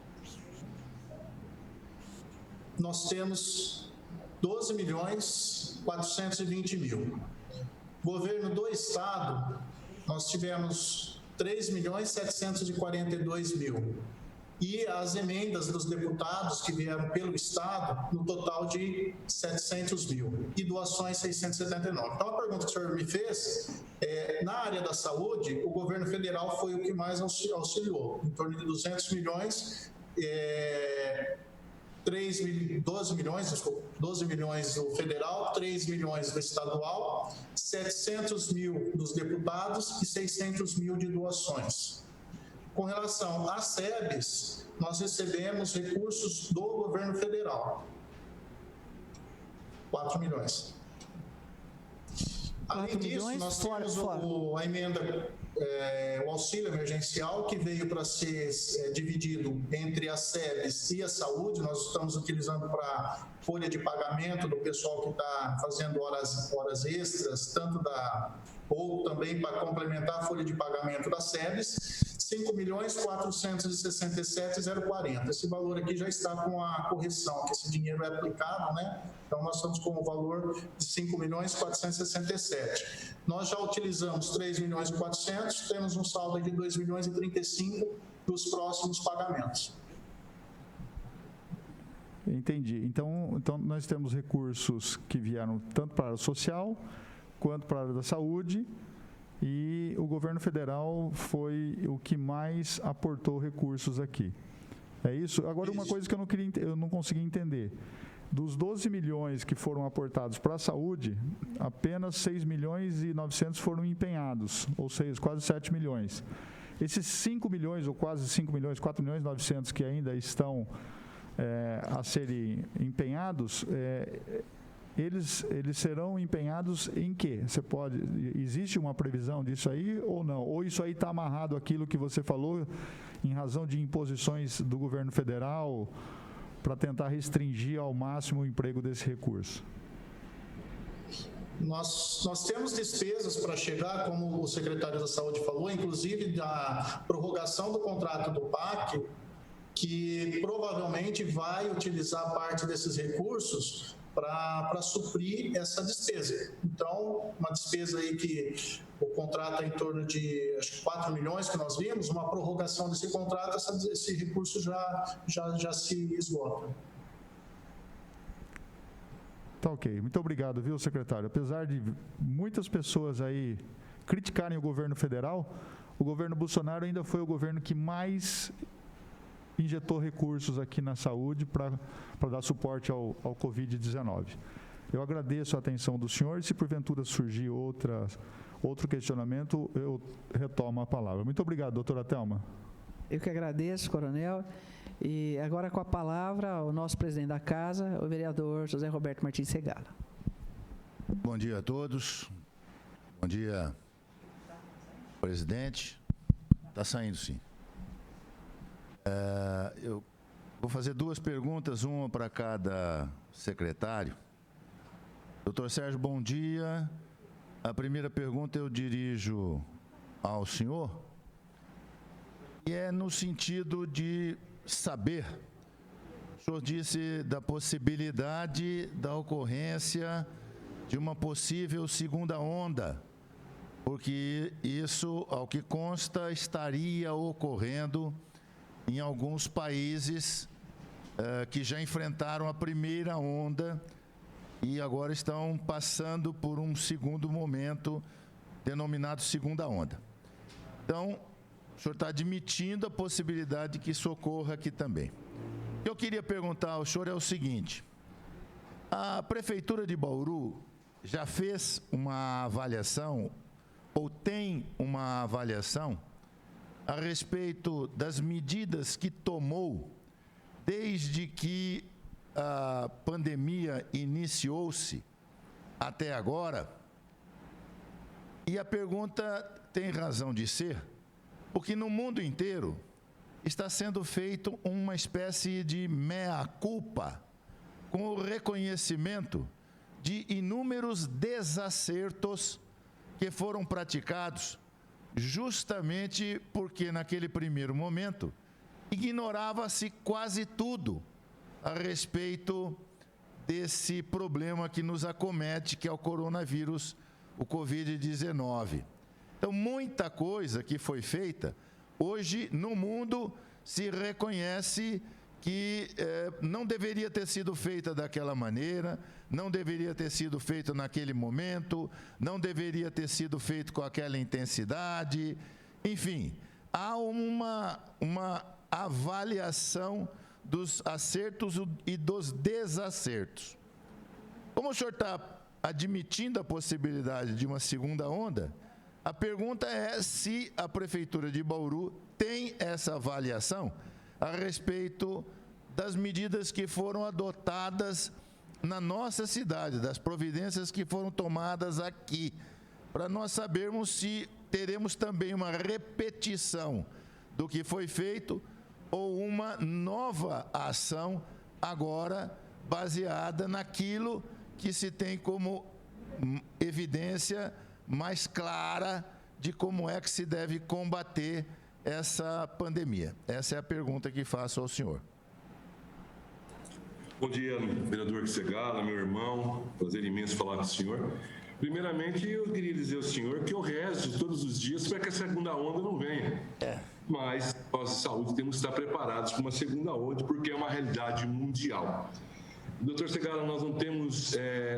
nós temos 12.420.000. Governo do estado, nós tivemos 3.742.000. E as emendas dos deputados que vieram pelo estado, no total de 700.000. E doações 679. Então, a pergunta que o senhor me fez, na área da saúde, o governo federal foi o que mais auxiliou, em torno de 200 milhões, 12 milhões do federal, 3 milhões do estadual, 700.000 dos deputados e 600.000 de doações. Com relação às SEBs, nós recebemos recursos do governo federal, 4 milhões. Além disso, nós temos a emenda, o auxílio emergencial, que veio para ser dividido entre as SEBs e a saúde. Nós estamos utilizando para folha de pagamento do pessoal que está fazendo horas extras, ou também para complementar a folha de pagamento das SEBs, 5.467.040. Esse valor aqui já está com a correção, que esse dinheiro é aplicado, né? Então, nós estamos com o valor de 5.467. Nós já utilizamos 3.400.000, temos um saldo de 2.035.000 dos próximos pagamentos. Entendi. Então, nós temos recursos que vieram tanto para a área social quanto para a área da saúde, e o governo federal foi o que mais aportou recursos aqui. É isso? Agora, uma coisa que eu não consegui entender. Dos 12 milhões que foram aportados para a saúde, apenas 6 milhões e 900 foram empenhados, ou seja, quase 7 milhões. Esses 5 milhões, ou quase 5 milhões, 4 milhões e 900 que ainda estão a serem empenhados, eles serão empenhados em quê? Existe uma previsão disso aí ou não? Ou isso aí está amarrado àquilo que você falou, em razão de imposições do governo federal, para tentar restringir ao máximo o emprego desse recurso? Nós temos despesas para chegar, como o secretário da Saúde falou, inclusive da prorrogação do contrato do PAC, que provavelmente vai utilizar parte desses recursos para suprir essa despesa. Então, uma despesa aí que o contrato é em torno de, acho que 4 milhões que nós vimos, uma prorrogação desse contrato, esse recurso já se esgota. Tá ok. Muito obrigado, viu, secretário? Apesar de muitas pessoas aí criticarem o governo federal, o governo Bolsonaro ainda foi o governo que mais injetou recursos aqui na saúde para dar suporte ao Covid-19. Eu agradeço a atenção do senhor e, se porventura surgir outro questionamento, eu retomo a palavra. Muito obrigado, doutora Thelma. Eu que agradeço, coronel. E agora com a palavra o nosso presidente da casa, o vereador José Roberto Martins Segala. Bom dia a todos. Bom dia, presidente. Está saindo, sim. Eu vou fazer duas perguntas, uma para cada secretário. Doutor Sérgio, bom dia. A primeira pergunta eu dirijo ao senhor, e é no sentido de saber. O senhor disse da possibilidade da ocorrência de uma possível segunda onda, porque isso, ao que consta, estaria ocorrendo em alguns países que já enfrentaram a primeira onda e agora estão passando por um segundo momento, denominado segunda onda. Então, o senhor está admitindo a possibilidade de que isso ocorra aqui também. O que eu queria perguntar ao senhor é o seguinte: a Prefeitura de Bauru já fez uma avaliação, ou tem uma avaliação, a respeito das medidas que tomou desde que a pandemia iniciou-se até agora? E a pergunta tem razão de ser, porque no mundo inteiro está sendo feito uma espécie de mea culpa, com o reconhecimento de inúmeros desacertos que foram praticados, justamente porque naquele primeiro momento ignorava-se quase tudo a respeito desse problema que nos acomete, que é o coronavírus, o Covid-19. Então, muita coisa que foi feita, hoje no mundo se reconhece que não deveria ter sido feita daquela maneira, não deveria ter sido feito naquele momento, não deveria ter sido feito com aquela intensidade. Enfim, há uma avaliação dos acertos e dos desacertos. Como o senhor está admitindo a possibilidade de uma segunda onda, a pergunta é se a Prefeitura de Bauru tem essa avaliação a respeito das medidas que foram adotadas na nossa cidade, das providências que foram tomadas aqui, para nós sabermos se teremos também uma repetição do que foi feito ou uma nova ação agora baseada naquilo que se tem como evidência mais clara de como é que se deve combater essa pandemia. Essa é a pergunta que faço ao senhor. Bom dia, vereador Segala, meu irmão. Prazer imenso falar com o senhor. Primeiramente, eu queria dizer ao senhor que eu rezo todos os dias para que a segunda onda não venha. Mas nós de saúde temos que estar preparados para uma segunda onda, porque é uma realidade mundial. Doutor Segala, nós não temos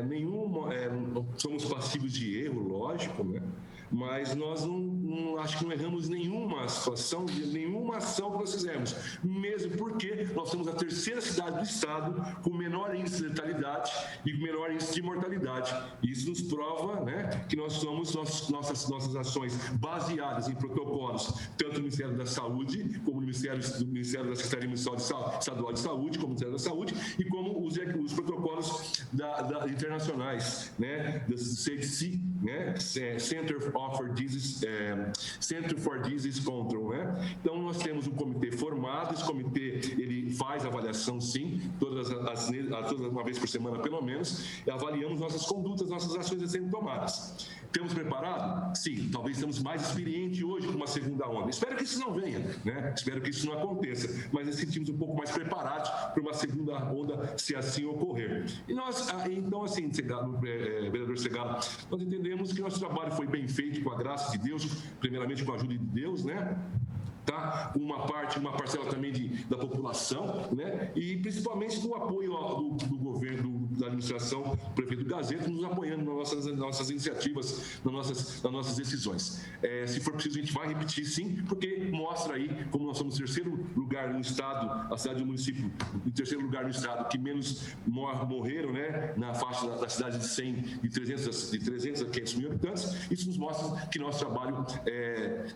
não somos passivos de erro, lógico, né? Mas nós não acho que não erramos nenhuma situação, nenhuma ação que nós fizemos, mesmo porque nós somos a terceira cidade do estado com menor índice de letalidade e menor índice de mortalidade. Isso nos prova, né, que nós somos nossas ações baseadas em protocolos, tanto do Ministério da Saúde, como do Ministério da Secretaria Municipal Estadual de Saúde, como do Ministério da Saúde, e como os protocolos internacionais, né, da CDC, né, Center for Disease Control, né? Então nós temos um comitê formado, esse comitê ele faz avaliação sim, todas uma vez por semana pelo menos, e avaliamos nossas condutas, nossas ações a serem tomadas. Temos preparado? Sim, talvez estamos mais experientes hoje com uma segunda onda. Espero que isso não venha, né? Espero que isso não aconteça, mas nos sentimos um pouco mais preparados para uma segunda onda, se assim ocorrer. E nós, então assim, vereador Segala, nós entendemos que nosso trabalho foi bem feito com a graça de Deus, primeiramente com a ajuda de Deus, né? Tá? Uma parcela também da população, né? E principalmente do apoio do governo, da administração, do prefeito Gazeta, nos apoiando nas nossas iniciativas, nas nossas decisões. Se for preciso, a gente vai repetir sim, porque mostra aí como nós somos o terceiro lugar no estado, a cidade do município, em terceiro lugar no estado que menos morreram, né? Na faixa da cidade de 100, de 300 a 500 mil habitantes. Isso nos mostra que nosso trabalho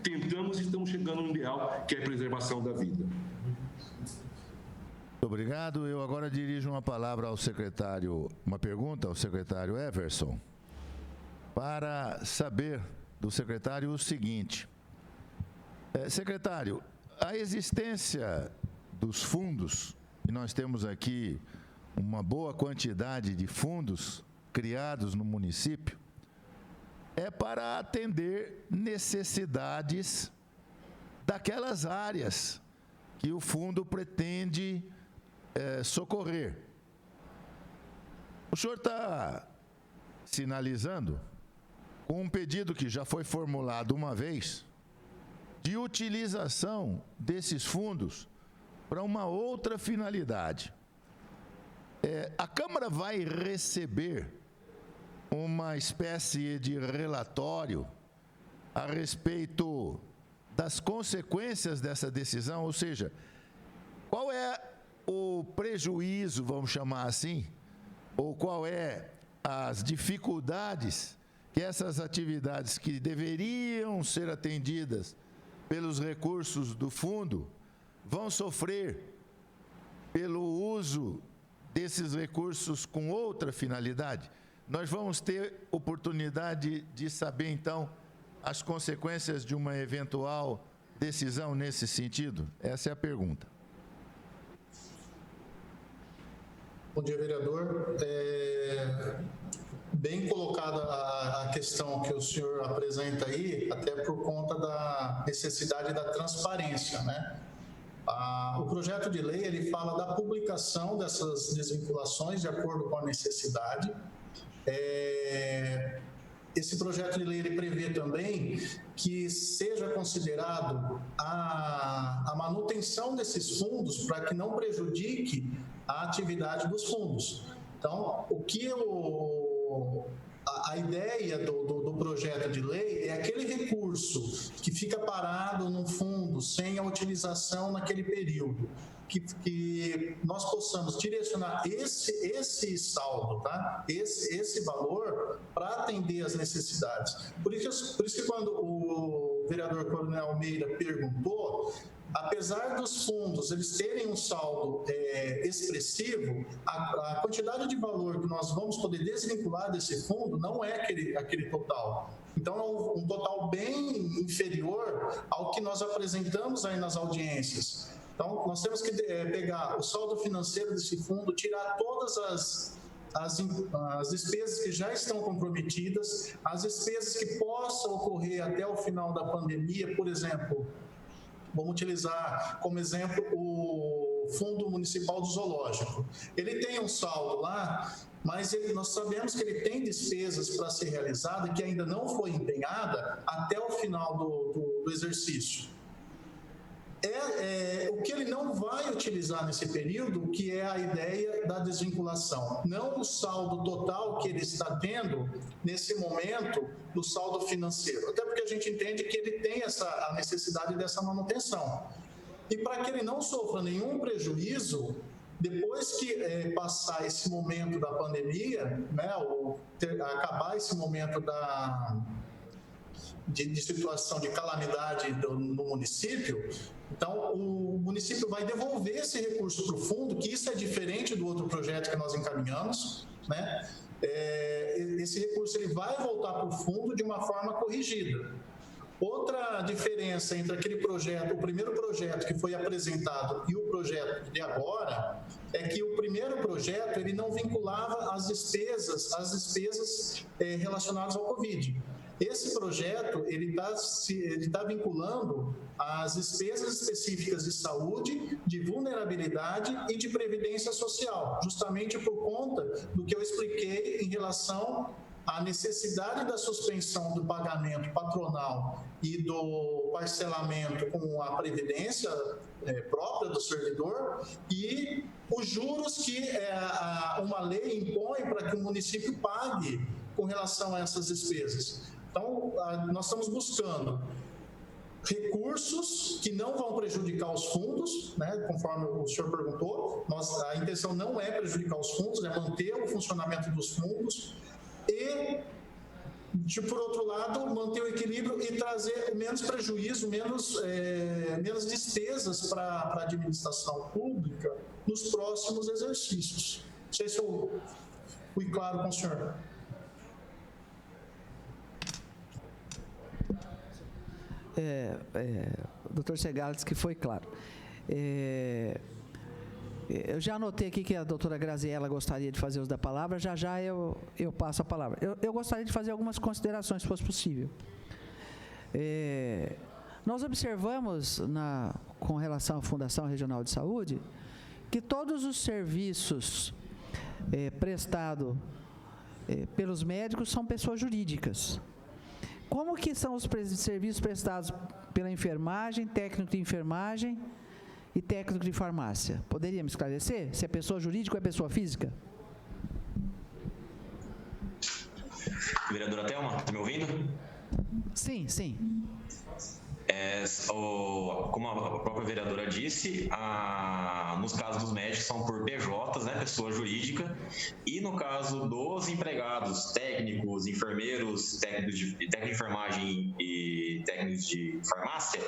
tentamos e estamos chegando no ideal, que é a preservação da vida. Muito obrigado. Eu agora dirijo uma pergunta ao secretário Everson, para saber do secretário o seguinte. Secretário, a existência dos fundos, e nós temos aqui uma boa quantidade de fundos criados no município, é para atender necessidades daquelas áreas que o fundo pretende socorrer. O senhor está sinalizando com um pedido que já foi formulado uma vez de utilização desses fundos para uma outra finalidade. A Câmara vai receber uma espécie de relatório a respeito das consequências dessa decisão, ou seja, qual é o prejuízo, vamos chamar assim, ou qual é as dificuldades que essas atividades que deveriam ser atendidas pelos recursos do fundo vão sofrer pelo uso desses recursos com outra finalidade? Nós vamos ter oportunidade de saber, então, as consequências de uma eventual decisão nesse sentido? Essa é a pergunta. Bom dia, vereador. bem colocada a questão que o senhor apresenta aí, até por conta da necessidade da transparência, né? O projeto de lei, ele fala da publicação dessas desvinculações de acordo com a necessidade. Esse projeto de lei, ele prevê também que seja considerado a manutenção desses fundos para que não prejudique a atividade dos fundos. Então, a ideia do projeto de lei é aquele recurso que fica parado num fundo sem a utilização naquele período, que nós possamos direcionar esse saldo, tá? esse valor para atender as necessidades. Por isso que quando o vereador Coronel Almeida perguntou, apesar dos fundos eles terem um saldo expressivo, a quantidade de valor que nós vamos poder desvincular desse fundo não é aquele total. Então, é um total bem inferior ao que nós apresentamos aí nas audiências. Então, nós temos que pegar o saldo financeiro desse fundo, tirar todas as despesas que já estão comprometidas, as despesas que possam ocorrer até o final da pandemia, por exemplo. Vamos utilizar como exemplo o Fundo Municipal do Zoológico. Ele tem um saldo lá, mas nós sabemos que ele tem despesas para ser realizada que ainda não foi empenhada até o final do exercício. O que ele não vai utilizar nesse período, que é a ideia da desvinculação. Não o saldo total que ele está tendo nesse momento do saldo financeiro. Até porque a gente entende que ele tem a necessidade dessa manutenção. E para que ele não sofra nenhum prejuízo, depois que passar esse momento da pandemia, né, acabar esse momento de situação de calamidade no município, então o município vai devolver esse recurso para o fundo, que isso é diferente do outro projeto que nós encaminhamos, né? Esse recurso ele vai voltar para o fundo de uma forma corrigida. Outra diferença entre aquele projeto, o primeiro projeto que foi apresentado e o projeto de agora, é que o primeiro projeto ele não vinculava as despesas relacionadas ao Covid. Esse projeto ele está vinculando as despesas específicas de saúde, de vulnerabilidade e de previdência social, justamente por conta do que eu expliquei em relação à necessidade da suspensão do pagamento patronal e do parcelamento com a previdência própria do servidor e os juros que uma lei impõe para que o município pague com relação a essas despesas. Então, nós estamos buscando recursos que não vão prejudicar os fundos, né, conforme o senhor perguntou. A intenção não é prejudicar os fundos, é manter o funcionamento dos fundos e, por outro lado, manter o equilíbrio e trazer menos prejuízo, menos despesas para a administração pública nos próximos exercícios. Não sei se eu fui claro com o senhor. Dr. Segal disse que foi claro. Eu já anotei aqui que a doutora Graziela gostaria de fazer uso da palavra, já eu passo a palavra. Eu gostaria de fazer algumas considerações, se fosse possível. Nós observamos, com relação à Fundação Regional de Saúde, que todos os serviços prestados pelos médicos são pessoas jurídicas. Como que são os serviços prestados pela enfermagem, técnico de enfermagem e técnico de farmácia? Poderia me esclarecer? Se é pessoa jurídica ou é pessoa física? Vereadora Thelma, está me ouvindo? Sim. Como a própria vereadora disse, nos casos dos médicos são por PJs, né, pessoa jurídica, e no caso dos empregados, técnicos, enfermeiros, técnicos de enfermagem e técnicos de farmácia,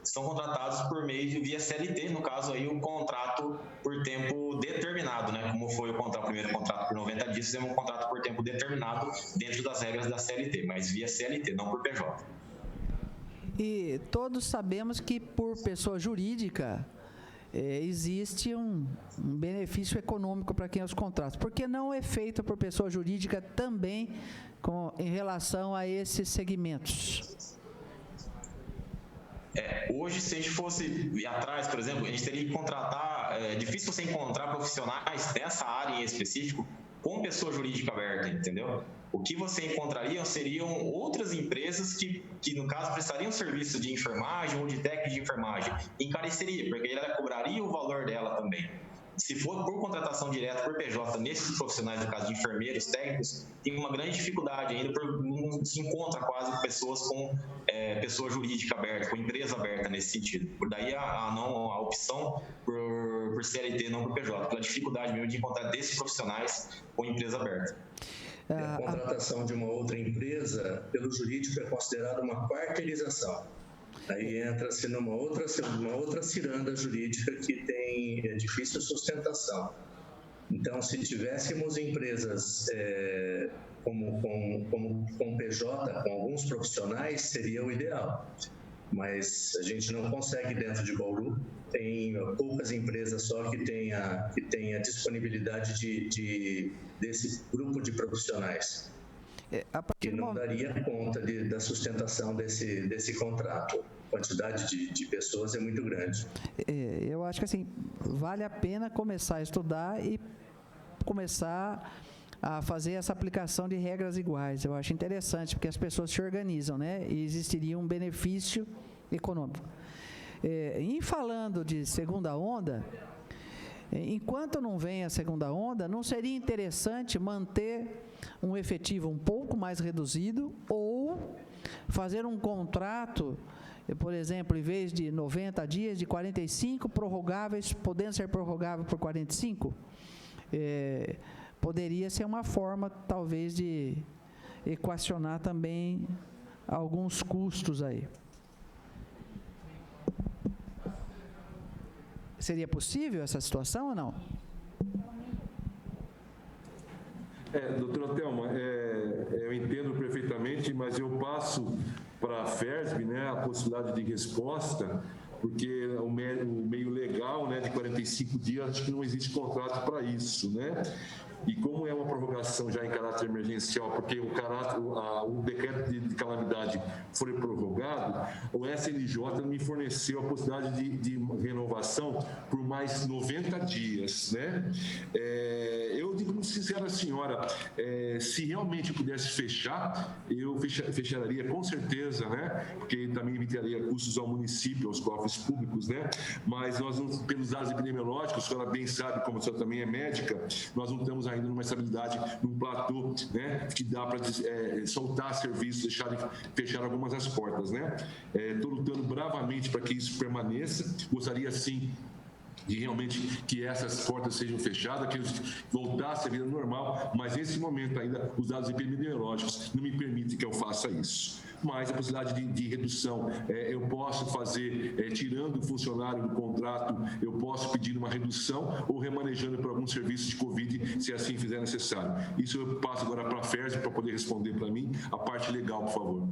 são contratados por meio via CLT, no caso aí um contrato por tempo determinado, né, como foi o primeiro contrato por 90 dias, fizemos um contrato por tempo determinado dentro das regras da CLT, mas via CLT, não por PJ. E todos sabemos que por pessoa jurídica, existe um benefício econômico para quem os contrata. Por que não é feito por pessoa jurídica também em relação a esses segmentos? Hoje, se a gente fosse ir atrás, por exemplo, a gente teria que contratar, é difícil você encontrar profissionais dessa área em específico com pessoa jurídica aberta, entendeu? O que você encontraria seriam outras empresas que no caso, prestariam serviço de enfermagem ou de técnico de enfermagem. Encareceria, porque ela cobraria o valor dela também. Se for por contratação direta por PJ, nesses profissionais, no caso de enfermeiros, técnicos, tem uma grande dificuldade ainda, não se encontra quase pessoas com pessoa jurídica aberta, com empresa aberta nesse sentido. Por daí a opção por CLT, não por PJ, pela dificuldade mesmo de encontrar desses profissionais com empresa aberta. A contratação de uma outra empresa, pelo jurídico, é considerada uma quarteirização. Aí entra-se numa outra ciranda jurídica que tem difícil sustentação. Então, se tivéssemos empresas com PJ, com alguns profissionais, seria o ideal. Mas a gente não consegue dentro de Bauru. Tem poucas empresas só que tenha disponibilidade desse grupo de profissionais. Que não daria conta da sustentação desse contrato. A quantidade de pessoas é muito grande. Eu acho que assim, vale a pena começar a estudar e começar a fazer essa aplicação de regras iguais. Eu acho interessante, porque as pessoas se organizam, né? E existiria um benefício econômico. Em falando de segunda onda, enquanto não vem a segunda onda, não seria interessante manter um efetivo um pouco mais reduzido ou fazer um contrato, por exemplo, em vez de 90 dias, de 45 prorrogáveis, podendo ser prorrogável por 45? Poderia ser uma forma, talvez, de equacionar também alguns custos aí. Seria possível essa situação ou não? Doutora Thelma, eu entendo perfeitamente, mas eu passo para a FERSB, né, a possibilidade de resposta, porque o meio legal, né, de 45 dias, acho que não existe contrato para isso, né? E como é uma prorrogação já em caráter emergencial, porque o decreto de calamidade foi prorrogado, o SNJ me forneceu a possibilidade de renovação por mais 90 dias, né? Eu digo sincero à senhora, se realmente pudesse fechar, eu fecharia com certeza, né? Porque também evitaria custos ao município, aos cofres públicos, né? Mas nós, pelos dados epidemiológicos, a senhora bem sabe, como a senhora também é médica, nós não estamos ainda numa estabilidade, num platô, né, que dá para soltar serviços, fechar algumas das portas, né? Estou lutando bravamente para que isso permaneça. Gostaria, sim, de realmente que essas portas sejam fechadas, que voltasse a vida normal, mas nesse momento ainda os dados epidemiológicos não me permitem que eu faça isso. Mas a possibilidade de redução, eu posso fazer, tirando o funcionário do contrato, eu posso pedir uma redução ou remanejando por algum serviço de Covid, se assim fizer necessário. Isso eu passo agora para a FERSB para poder responder para mim. A parte legal, por favor.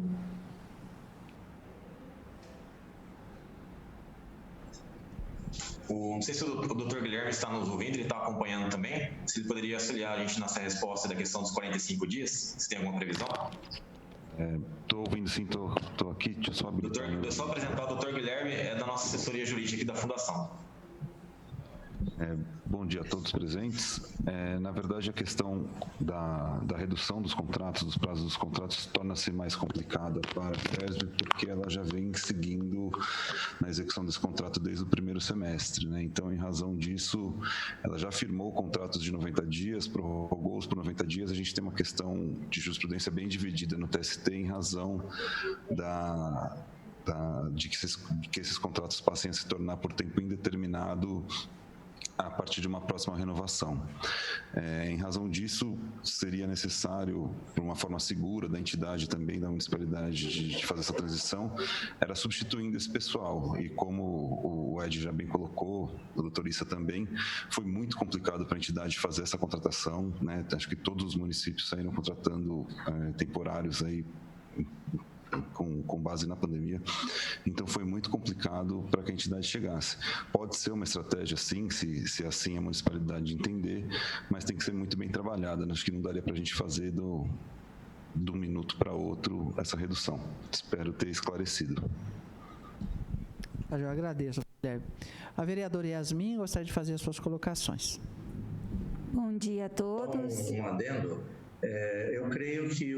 Não sei se o Dr. Guilherme está nos ouvindo, ele está acompanhando também. Se ele poderia auxiliar a gente nessa resposta da questão dos 45 dias, se tem alguma previsão? Estou ouvindo sim, estou aqui, deixa eu só habilitar. Doutor, só apresentar o Dr. Guilherme, é da nossa assessoria jurídica aqui da Fundação. Bom dia a todos presentes. Na verdade, a questão da redução dos contratos, dos prazos dos contratos, torna-se mais complicada para a FERSB, porque ela já vem seguindo na execução desse contrato desde o primeiro semestre, né? Então, em razão disso, ela já firmou contratos de 90 dias, prorrogou-os por 90 dias. A gente tem uma questão de jurisprudência bem dividida no TST em razão de que esses contratos passem a se tornar por tempo indeterminado a partir de uma próxima renovação. Em razão disso, seria necessário, por uma forma segura da entidade também, da municipalidade, de fazer essa transição, era substituindo esse pessoal. E como o Ed já bem colocou, a doutora Issa também, foi muito complicado para a entidade fazer essa contratação, né? Acho que todos os municípios saíram contratando temporários aí com base na pandemia. Então foi muito complicado para que a entidade chegasse. Pode ser uma estratégia, sim, se assim a municipalidade entender, mas tem que ser muito bem trabalhada. Acho que não daria para a gente fazer de um minuto para outro essa redução. Espero ter esclarecido. Eu agradeço, Guilherme. A vereadora Yasmin gostaria de fazer as suas colocações. Bom dia a todos. Um adendo. Eu creio que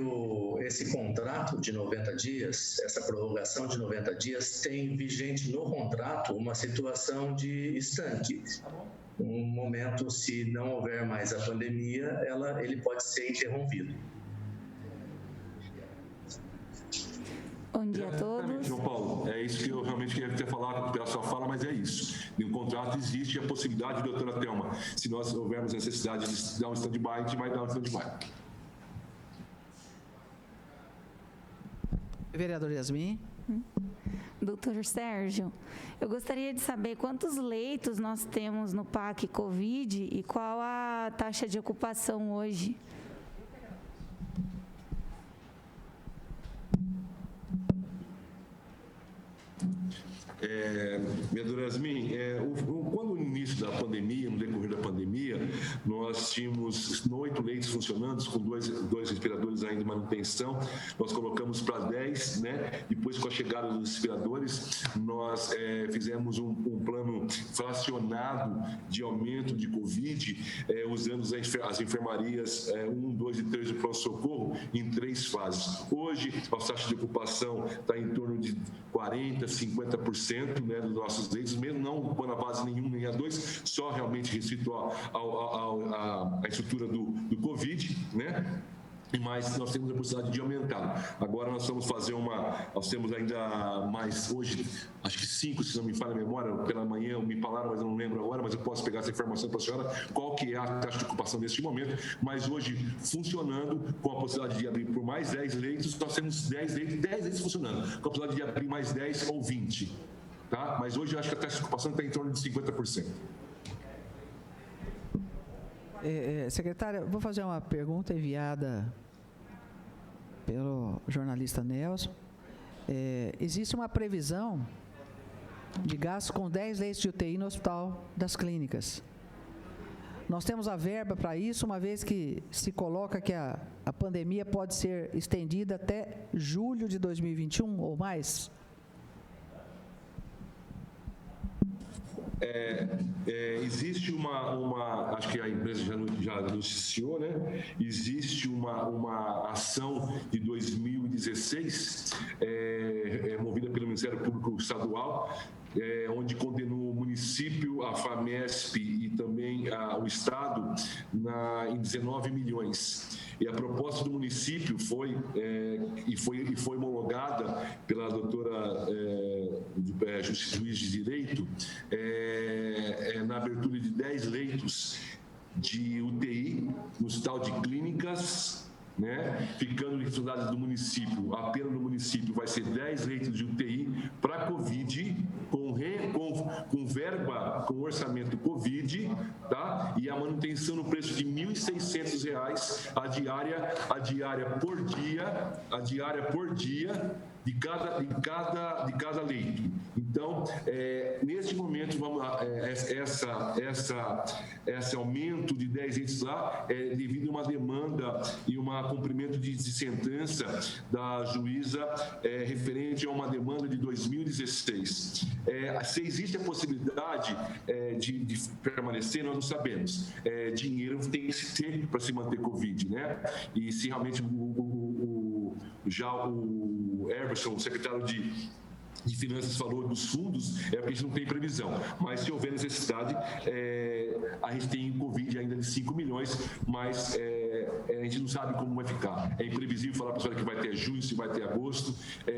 esse contrato de 90 dias, essa prorrogação de 90 dias, tem vigente no contrato uma situação de estanque. Um momento, se não houver mais a pandemia, ele pode ser interrompido. Bom dia a todos. João Paulo, é isso que eu realmente queria ter falado pela sua fala, mas é isso. No contrato existe a possibilidade, doutora Thelma, se nós houvermos necessidade de dar um stand-by, a gente vai dar um stand-by. Vereador Yasmin. Doutor Sérgio, eu gostaria de saber quantos leitos nós temos no PAC Covid e qual a taxa de ocupação hoje. Vereador Yasmin, quando no início da pandemia, no decorrer da pandemia, nós tínhamos 8 leitos funcionando, com dois respiradores ainda em manutenção, nós colocamos para 10, né? Depois, com a chegada dos respiradores, nós fizemos um plano fracionado de aumento de Covid, usando as enfermarias 1, 2 e 3 do pronto-socorro em 3 fases. Hoje, a taxa de ocupação está em torno de 40%, 50%, né, dos nossos leitos, mesmo não ocupando a base nenhum nem a 2, só realmente restrito à estrutura do Covid, né? Mas nós temos a possibilidade de aumentar. Agora nós vamos fazer nós temos ainda mais, hoje, acho que 5, se não me falha a memória, pela manhã me falaram, mas eu não lembro agora, mas eu posso pegar essa informação para a senhora, qual que é a taxa de ocupação neste momento, mas hoje funcionando, com a possibilidade de abrir por mais 10 leitos, nós temos 10 leitos funcionando, com a possibilidade de abrir mais 10 ou 20, tá? Mas hoje eu acho que a taxa de ocupação está em torno de 50%. Secretária, vou fazer uma pergunta enviada pelo jornalista Nelson. Existe uma previsão de gasto com 10 leitos de UTI no Hospital das Clínicas. Nós temos a verba para isso, uma vez que se coloca que a pandemia pode ser estendida até julho de 2021 ou mais? Existe acho que a empresa já noticiou, né? Existe uma ação de 2016, movida pelo Ministério Público Estadual, onde condenou o município, a FAMESP e também o Estado em 19 milhões. E a proposta do município foi homologada pela doutora juiz de direito na abertura de 10 leitos de UTI no Hospital de Clínicas, né? Ficando em responsabilidade do município, a pena do município vai ser 10 leitos de UTI para Covid, com verba, com orçamento Covid, tá? E a manutenção no preço de R$ 1.600 a diária por dia de cada leito. Então, neste momento, esse aumento de 10 leitos lá é devido a uma demanda e um cumprimento de sentença da juíza referente a uma demanda de 2016. Se existe a possibilidade de permanecer, nós não sabemos. Dinheiro tem que se ter para se manter Covid, né? E se realmente já o Everson, o secretário de Finanças, falou dos fundos, porque a gente não tem previsão. Mas se houver necessidade, a gente tem Covid ainda de 5 milhões, mas a gente não sabe como vai ficar. É imprevisível falar para a senhora que vai ter junho, se vai ter agosto.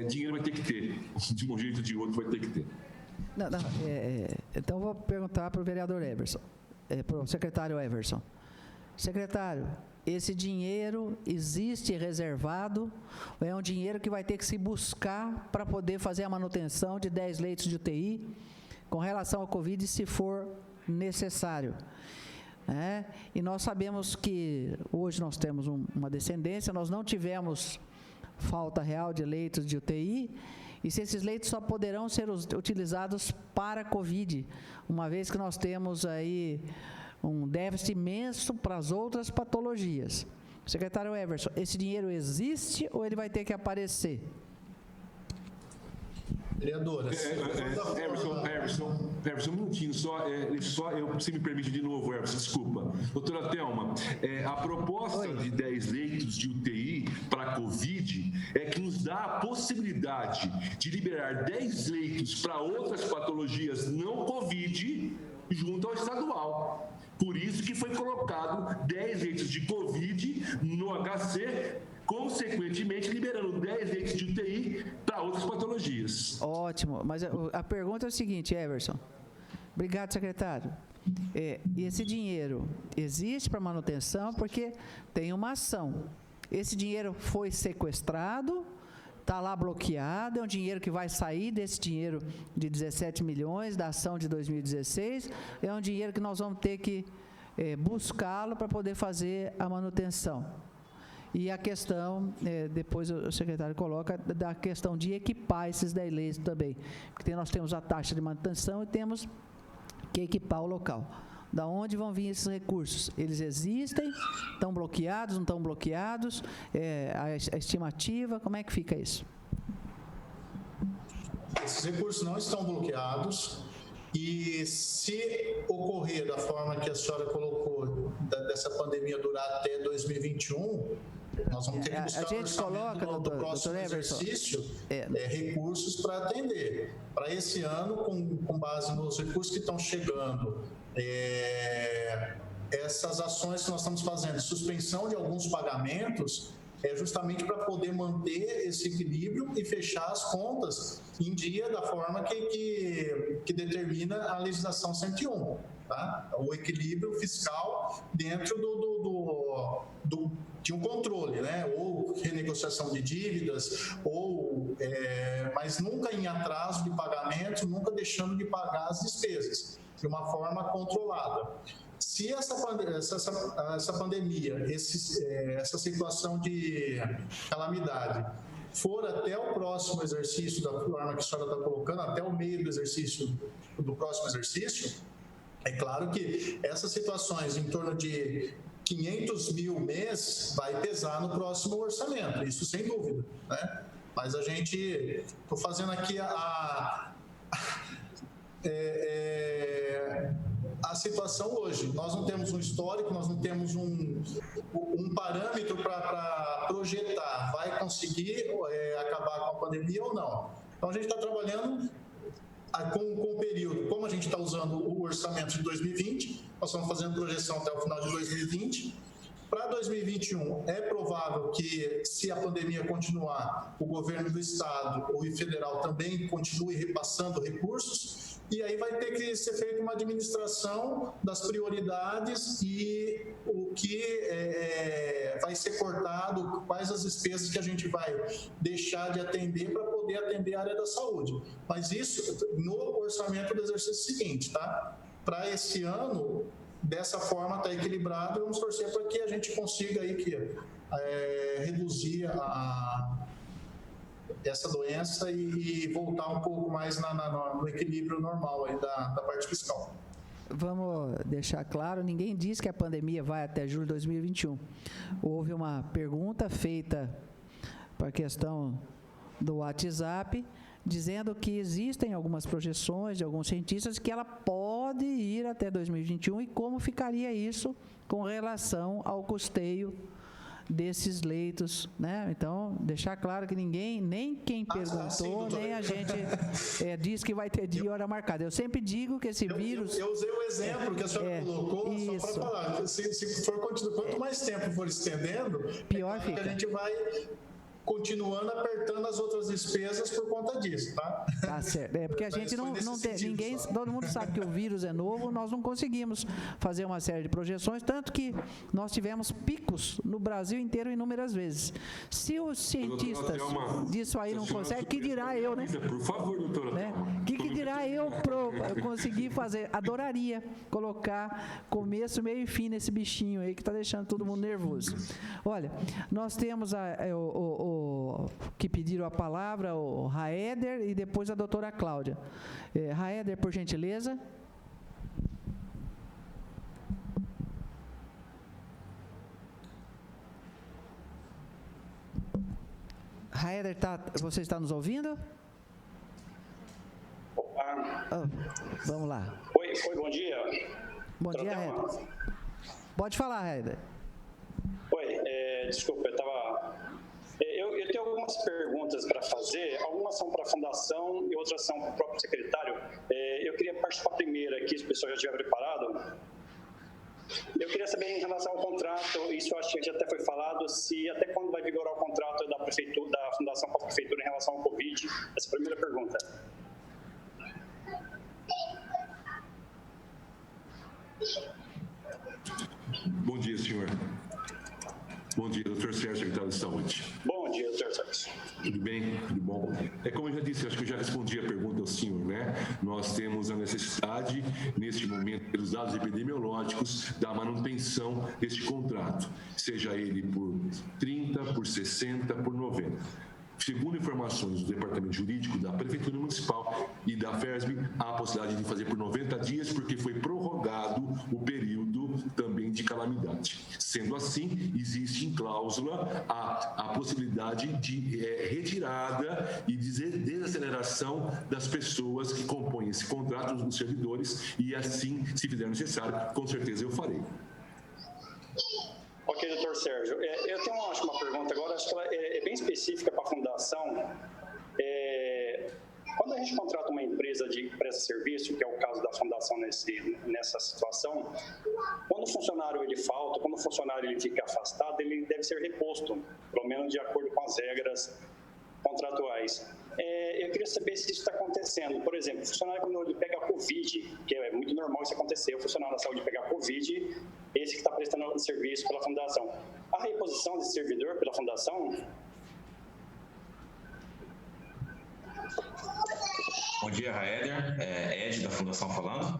Dinheiro vai ter que ter, de um jeito ou de outro vai ter que ter. Então, vou perguntar para o vereador Everson, para o secretário Everson. Secretário, esse dinheiro existe reservado ou é um dinheiro que vai ter que se buscar para poder fazer a manutenção de 10 leitos de UTI com relação ao Covid, se for necessário? E nós sabemos que hoje nós temos uma descendência, nós não tivemos falta real de leitos de UTI e se esses leitos só poderão ser utilizados para Covid, uma vez que nós temos aí um déficit imenso para as outras patologias. Secretário Everson, esse dinheiro existe ou ele vai ter que aparecer? Vereadora. Everson, um minutinho, você me permite de novo, Everson, desculpa. Doutora Thelma, a proposta de 10 leitos de UTI para a Covid é que nos dá a possibilidade de liberar 10 leitos para outras patologias não Covid junto ao estadual. Por isso que foi colocado 10 leitos de Covid no HC, consequentemente liberando 10 leitos de UTI para outras patologias. Ótimo, mas a pergunta é o seguinte, Everson. Obrigado, secretário. Esse dinheiro existe para manutenção porque tem uma ação. Esse dinheiro foi sequestrado, está lá bloqueado, é um dinheiro que vai sair desse dinheiro de 17 milhões da ação de 2016, é um dinheiro que nós vamos ter que buscá-lo para poder fazer a manutenção. E a questão, depois o secretário coloca, da questão de equipar esses 10 leitos também, porque nós temos a taxa de manutenção e temos que equipar o local. Da onde vão vir esses recursos? Eles existem? Estão bloqueados? Não estão bloqueados? A estimativa, como é que fica isso? Esses recursos não estão bloqueados e se ocorrer da forma que a senhora colocou, dessa pandemia durar até 2021, nós vamos ter que buscar a gente coloca, do próximo exercício recursos para atender. Para esse ano, com base nos recursos que estão chegando, essas ações que nós estamos fazendo, suspensão de alguns pagamentos, é justamente para poder manter esse equilíbrio e fechar as contas em dia da forma que determina a legislação 101. Tá? O equilíbrio fiscal dentro de um controle, né? Ou renegociação de dívidas, mas nunca em atraso de pagamento, nunca deixando de pagar as despesas, de uma forma controlada. Se essa pandemia, essa situação de calamidade for até o próximo exercício, da forma que a senhora está colocando, até o meio do próximo exercício, é claro que essas situações em torno de 500 mil mês vai pesar no próximo orçamento, isso sem dúvida, né? Mas a gente, estou fazendo aqui a situação hoje. Nós não temos um histórico, nós não temos um parâmetro para projetar, vai conseguir acabar com a pandemia ou não. Então a gente está trabalhando com o período, como a gente está usando o orçamento de 2020, nós estamos fazendo projeção até o final de 2020. Para 2021, é provável que, se a pandemia continuar, o governo do estado ou federal também continue repassando recursos, e aí vai ter que ser feita uma administração das prioridades e o que vai ser cortado, quais as despesas que a gente vai deixar de atender para poder atender a área da saúde. Mas isso no orçamento do exercício seguinte, tá? Para esse ano, dessa forma está equilibrado, vamos torcer para que a gente consiga aí reduzir essa doença e voltar um pouco mais no equilíbrio normal aí da parte fiscal. Vamos deixar claro, ninguém diz que a pandemia vai até julho de 2021. Houve uma pergunta feita para a questão do WhatsApp, dizendo que existem algumas projeções de alguns cientistas que ela pode ir até 2021 e como ficaria isso com relação ao custeio desses leitos, né? Então, deixar claro que ninguém, nem quem perguntou, nem a gente diz que vai ter dia e hora marcada. Eu sempre digo que esse vírus... Eu usei o exemplo que a senhora colocou, isso. Só para falar, se for quanto mais tempo for estendendo, pior fica. Que a gente vai continuando apertando as outras despesas por conta disso, tá? Tá certo. Porque a gente não tem, ninguém, todo mundo sabe que o vírus é novo, nós não conseguimos fazer uma série de projeções, tanto que nós tivemos picos no Brasil inteiro inúmeras vezes. Se os cientistas disso aí não conseguem, que dirá eu, né? Por favor, doutora. Né? Que dirá eu conseguir fazer? Adoraria colocar começo, meio e fim nesse bichinho aí que está deixando todo mundo nervoso. Olha, nós temos o que pediram a palavra, o Raeder e depois a doutora Cláudia. Raeder, por gentileza. Raeder, você está nos ouvindo? Vamos lá. Oi, bom dia. Bom dia, Raeder. Pode falar, Raeder. Oi, desculpa, eu tenho algumas perguntas para fazer, algumas são para a Fundação e outras são para o próprio secretário. Eu queria partir para a primeira aqui, se o pessoal já estiver preparado. Eu queria saber em relação ao contrato, isso eu acho que já até foi falado, se até quando vai vigorar o contrato da prefeitura, da Fundação com a Prefeitura em relação ao Covid. Essa é a primeira pergunta. Bom dia, senhor. Bom dia, doutor Sérgio, secretário de Saúde. Bom dia, doutor Sérgio. Tudo bem? Tudo bom? Como eu já disse, acho que eu já respondi a pergunta ao senhor, né? Nós temos a necessidade, neste momento, pelos dados epidemiológicos, da manutenção deste contrato, seja ele por 30, por 60, por 90. Segundo informações do Departamento Jurídico da Prefeitura Municipal e da FERSB, há a possibilidade de fazer por 90 dias, porque foi prorrogado o período também de calamidade. Sendo assim, existe em cláusula a possibilidade de retirada e de desaceleração das pessoas que compõem esse contrato, dos servidores, e assim, se fizer necessário, com certeza eu farei. Ok, doutor Sérgio. Eu tenho acho, uma pergunta agora, acho que ela é bem específica para a Fundação. Quando a gente contrata uma empresa de presta serviço, que é o caso da Fundação nessa situação, quando o funcionário ele falta, quando o funcionário ele fica afastado, ele deve ser reposto, pelo menos de acordo com as regras contratuais. Eu queria saber se isso está acontecendo. Por exemplo, o funcionário, quando ele pega a Covid, que é muito normal isso acontecer, o funcionário da saúde pegar a Covid, esse que está prestando serviço pela Fundação. A reposição desse servidor pela Fundação? Bom dia, Raeder. Ed, da Fundação falando.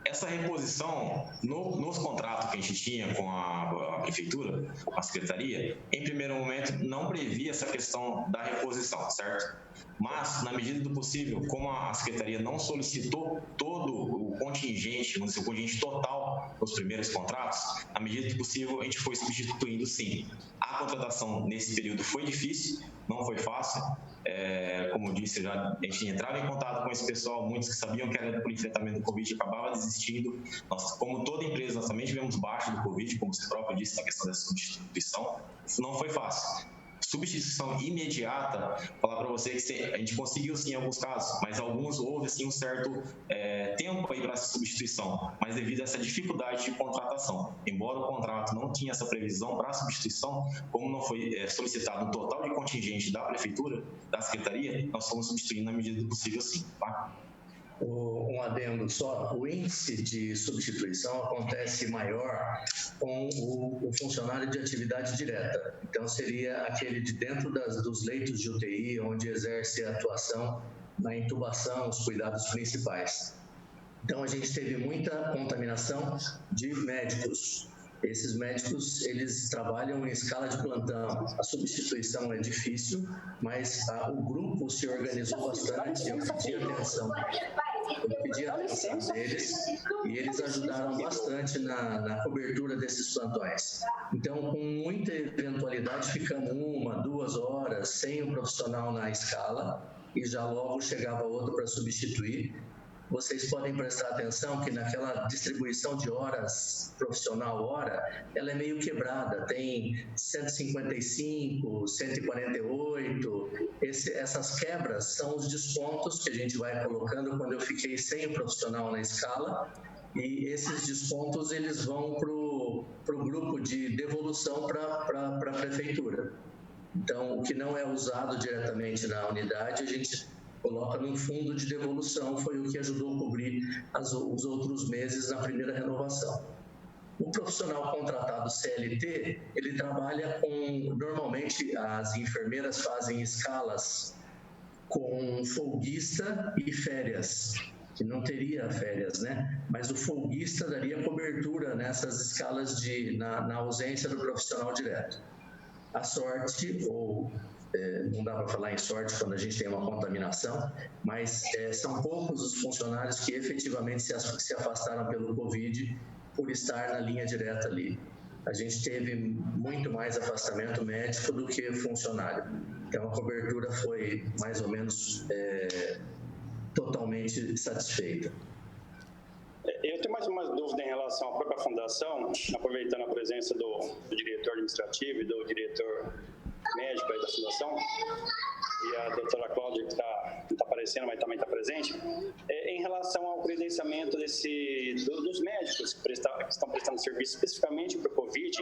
Essa reposição, nos contratos que a gente tinha com a Prefeitura, com a Secretaria, em primeiro momento não previa essa questão da reposição, certo? Mas, na medida do possível, como a Secretaria não solicitou todo o contingente, vamos dizer, o contingente total dos primeiros contratos, na medida do possível a gente foi substituindo sim. A contratação nesse período foi difícil, não foi fácil. Como eu disse, a gente entrava em contato com esse pessoal, muitos que sabiam que era por enfrentamento do Covid acabava desistindo. Nós, como toda empresa, nós também tivemos baixa do Covid, como você próprio disse, na questão da substituição. Não foi fácil. Substituição imediata, falar para você que a gente conseguiu sim em alguns casos, mas alguns houve sim um certo tempo aí para essa substituição, mas devido a essa dificuldade de contratação. Embora o contrato não tinha essa previsão para a substituição, como não foi solicitado um total de contingente da Prefeitura, da Secretaria, nós fomos substituindo na medida do possível sim, tá? Um adendo só, o índice de substituição acontece maior com o funcionário de atividade direta. Então, seria aquele de dentro dos leitos de UTI, onde exerce a atuação na intubação, os cuidados principais. Então, a gente teve muita contaminação de médicos. Esses médicos, eles trabalham em escala de plantão. A substituição é difícil, mas o grupo se organizou bastante. Eu pedi atenção deles e eles ajudaram bastante na cobertura desses plantões. Então, com muita eventualidade, ficamos 1, 2 horas sem o profissional na escala e já logo chegava outro para substituir. Vocês podem prestar atenção que naquela distribuição de horas, profissional hora, ela é meio quebrada, tem 155, 148, essas quebras são os descontos que a gente vai colocando quando eu fiquei sem o profissional na escala, e esses descontos eles vão para o grupo de devolução para a Prefeitura. Então, o que não é usado diretamente na unidade, a gente coloca num fundo de devolução, foi o que ajudou a cobrir os outros meses na primeira renovação. O profissional contratado CLT, ele trabalha normalmente as enfermeiras fazem escalas com folguista e férias, que não teria férias, né? Mas o folguista daria cobertura nessas escalas na ausência do profissional direto. A sorte, ou não dá para falar em sorte quando a gente tem uma contaminação, mas são poucos os funcionários que efetivamente se afastaram pelo Covid por estar na linha direta ali. A gente teve muito mais afastamento médico do que funcionário. Então, a cobertura foi mais ou menos totalmente satisfeita. Eu tenho mais uma dúvida em relação à própria fundação, aproveitando a presença do diretor administrativo e do diretor médico aí da fundação, e a doutora Cláudia, que não está aparecendo, mas também está presente, em relação ao credenciamento dos médicos que estão prestando serviço especificamente para o Covid,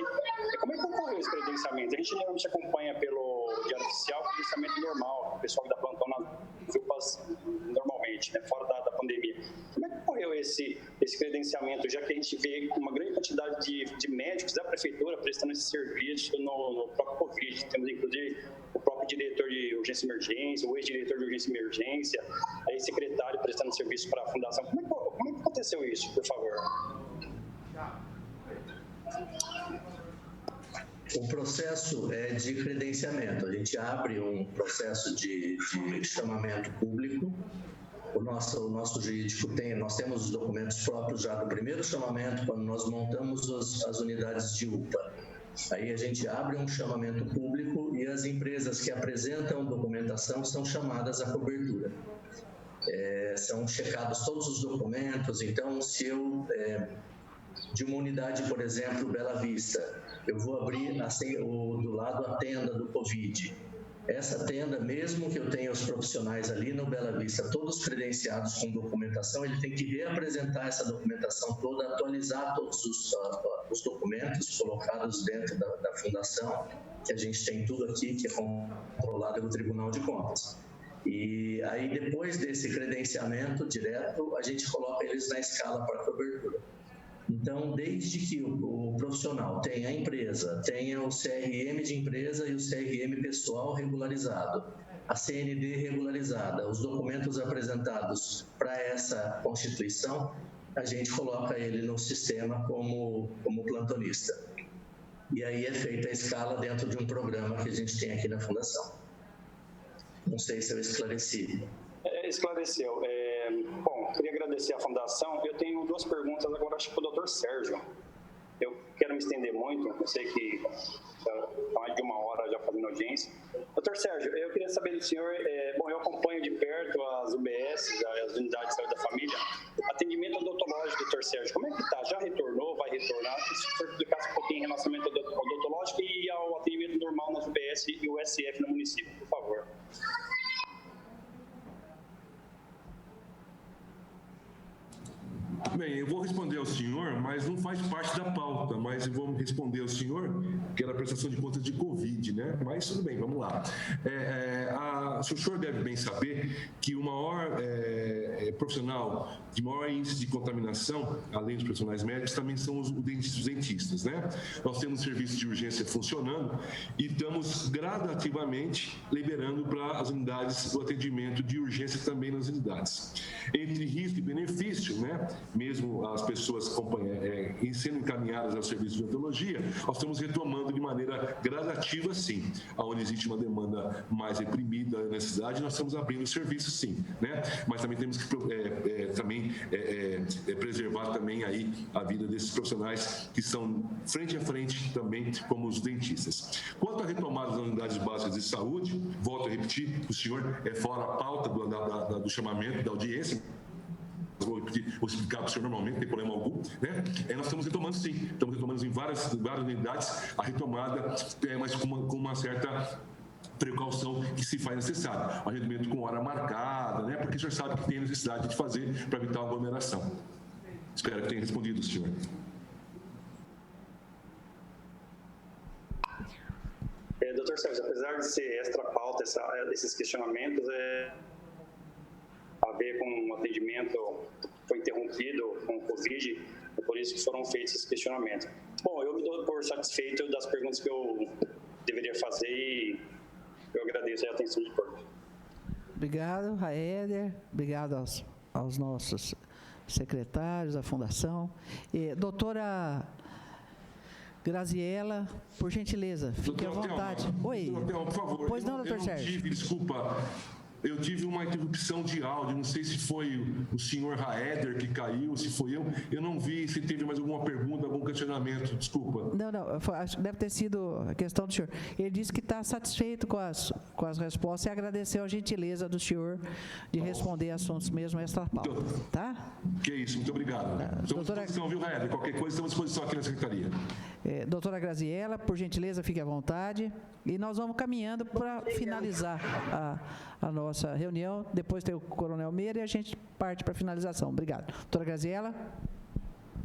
como é que ocorreu esse credenciamento? A gente geralmente acompanha pelo Diário Oficial o credenciamento normal, o pessoal que dá plantão nas UPAs normalmente, né, fora da pandemia. Como é que ocorreu esse credenciamento, já que a gente vê uma grande quantidade de médicos da prefeitura prestando esse serviço no próprio Covid? Temos, inclusive, o próprio diretor de urgência e emergência, o ex-diretor de urgência e emergência, aí secretário prestando serviço para a fundação. Como é que aconteceu isso, por favor? O processo é de credenciamento. A gente abre um processo de chamamento público. O nosso jurídico nós temos os documentos próprios já do primeiro chamamento, quando nós montamos as unidades de UPA. Aí a gente abre um chamamento público e as empresas que apresentam documentação são chamadas à cobertura. São checados todos os documentos. Então, se eu, de uma unidade, por exemplo, Bela Vista, eu vou abrir do lado a tenda do Covid. Essa tenda, mesmo que eu tenha os profissionais ali no Bela Vista, todos credenciados com documentação, ele tem que reapresentar essa documentação toda, atualizar todos os documentos colocados dentro da fundação, que a gente tem tudo aqui, que é controlado pelo Tribunal de Contas. E aí, depois desse credenciamento direto, a gente coloca eles na escala para cobertura. Então, desde que o profissional tenha a empresa, tenha o CRM de empresa e o CRM pessoal regularizado, a CND regularizada, os documentos apresentados para essa constituição, a gente coloca ele no sistema como plantonista. E aí é feita a escala dentro de um programa que a gente tem aqui na Fundação. Não sei se eu esclareci. Esclareceu. Bom, queria agradecer à Fundação. Eu tenho duas perguntas agora, acho que para o Dr. Sérgio. Eu quero me estender muito, eu sei que está mais de uma hora já fazendo audiência. Dr. Sérgio, eu queria saber do senhor, bom, eu acompanho de perto as UBS, as unidades de saúde da família, atendimento odontológico, Dr. Sérgio, como é que está? Já retornou, vai retornar? Se o senhor explicasse um pouquinho em relação ao odontológico e ao atendimento normal nas UBS e o SF no município, por favor. Bem, eu vou responder ao senhor, mas não faz parte da pauta, mas eu vou responder ao senhor, que era a prestação de contas de Covid, né? Mas tudo bem, vamos lá. O senhor deve bem saber que o maior profissional de maior índice de contaminação, além dos profissionais médicos, também são os dentistas, né? Nós temos serviço de urgência funcionando e estamos gradativamente liberando para as unidades o atendimento de urgência também nas unidades. Entre risco e benefício, né? Mesmo as pessoas sendo encaminhadas ao serviço de odontologia, nós estamos retomando de maneira gradativa, sim. Onde existe uma demanda mais reprimida na cidade, nós estamos abrindo o serviço, sim, né? Mas também temos que preservar também aí a vida desses profissionais que são frente a frente também como os dentistas. Quanto à retomada das unidades básicas de saúde, volto a repetir, o senhor é fora a pauta do chamamento, da audiência, vou explicar para o senhor normalmente, não tem problema algum, né? Nós estamos retomando, sim, estamos retomando em várias unidades a retomada, mas com uma certa precaução que se faz necessário. Atendimento com hora marcada, né? Porque o senhor sabe que tem necessidade de fazer para evitar a aglomeração. Espero que tenha respondido, senhor. Doutor Sérgio, apesar de ser extra pauta esses questionamentos, a ver com um atendimento foi interrompido com o Covid, é por isso que foram feitos esses questionamentos. Bom, eu me dou por satisfeito das perguntas que eu deveria fazer e eu agradeço a atenção de todos. Obrigado, Raeder. Obrigado aos nossos secretários da Fundação. Doutora Graziela, por gentileza, fique à vontade. Oi. Doutor Thelma, por favor. Pois não, doutor Sérgio. Desculpa, eu tive uma interrupção de áudio, não sei se foi o senhor Raeder que caiu, se foi eu não vi se teve mais alguma pergunta, algum questionamento, desculpa. Não, acho que deve ter sido a questão do senhor. Ele disse que está satisfeito com as respostas e agradeceu a gentileza do senhor de responder assuntos mesmo extra-pauta, tá? Que isso, muito obrigado. Estamos à disposição, viu, Raeder? Qualquer coisa, estamos à disposição aqui na Secretaria. Doutora Graziela, por gentileza, fique à vontade. E nós vamos caminhando para finalizar a nossa reunião. Depois tem o Coronel Meira e a gente parte para a finalização. Obrigado. Doutora Graziela.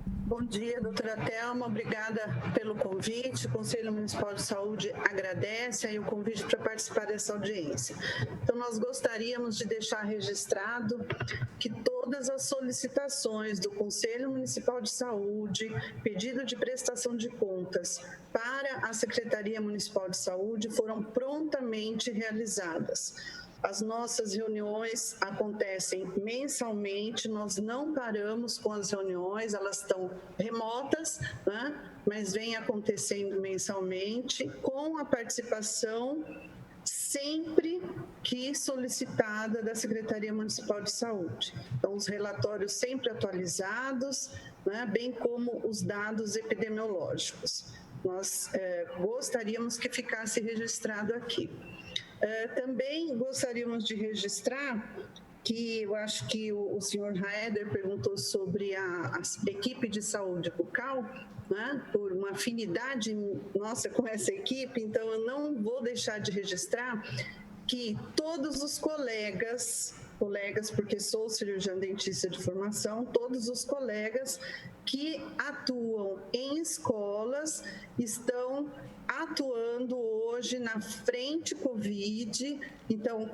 Bom dia, doutora Thelma. Obrigada pelo convite. O Conselho Municipal de Saúde agradece aí o convite para participar dessa audiência. Então, nós gostaríamos de deixar registrado que todas as solicitações do Conselho Municipal de Saúde, pedido de prestação de contas para a Secretaria Municipal de Saúde foram prontamente realizadas. As nossas reuniões acontecem mensalmente, nós não paramos com as reuniões, elas estão remotas, né? Mas vem acontecendo mensalmente, com a participação sempre que solicitada da Secretaria Municipal de Saúde. Então, os relatórios sempre atualizados, né? Bem como os dados epidemiológicos. Nós gostaríamos que ficasse registrado aqui. Também gostaríamos de registrar que eu acho que o senhor Raeder perguntou sobre a equipe de saúde bucal, né, por uma afinidade nossa com essa equipe, então eu não vou deixar de registrar que todos os colegas, porque sou cirurgiã dentista de formação, todos os colegas que atuam em escolas estão atuando hoje na frente Covid, então,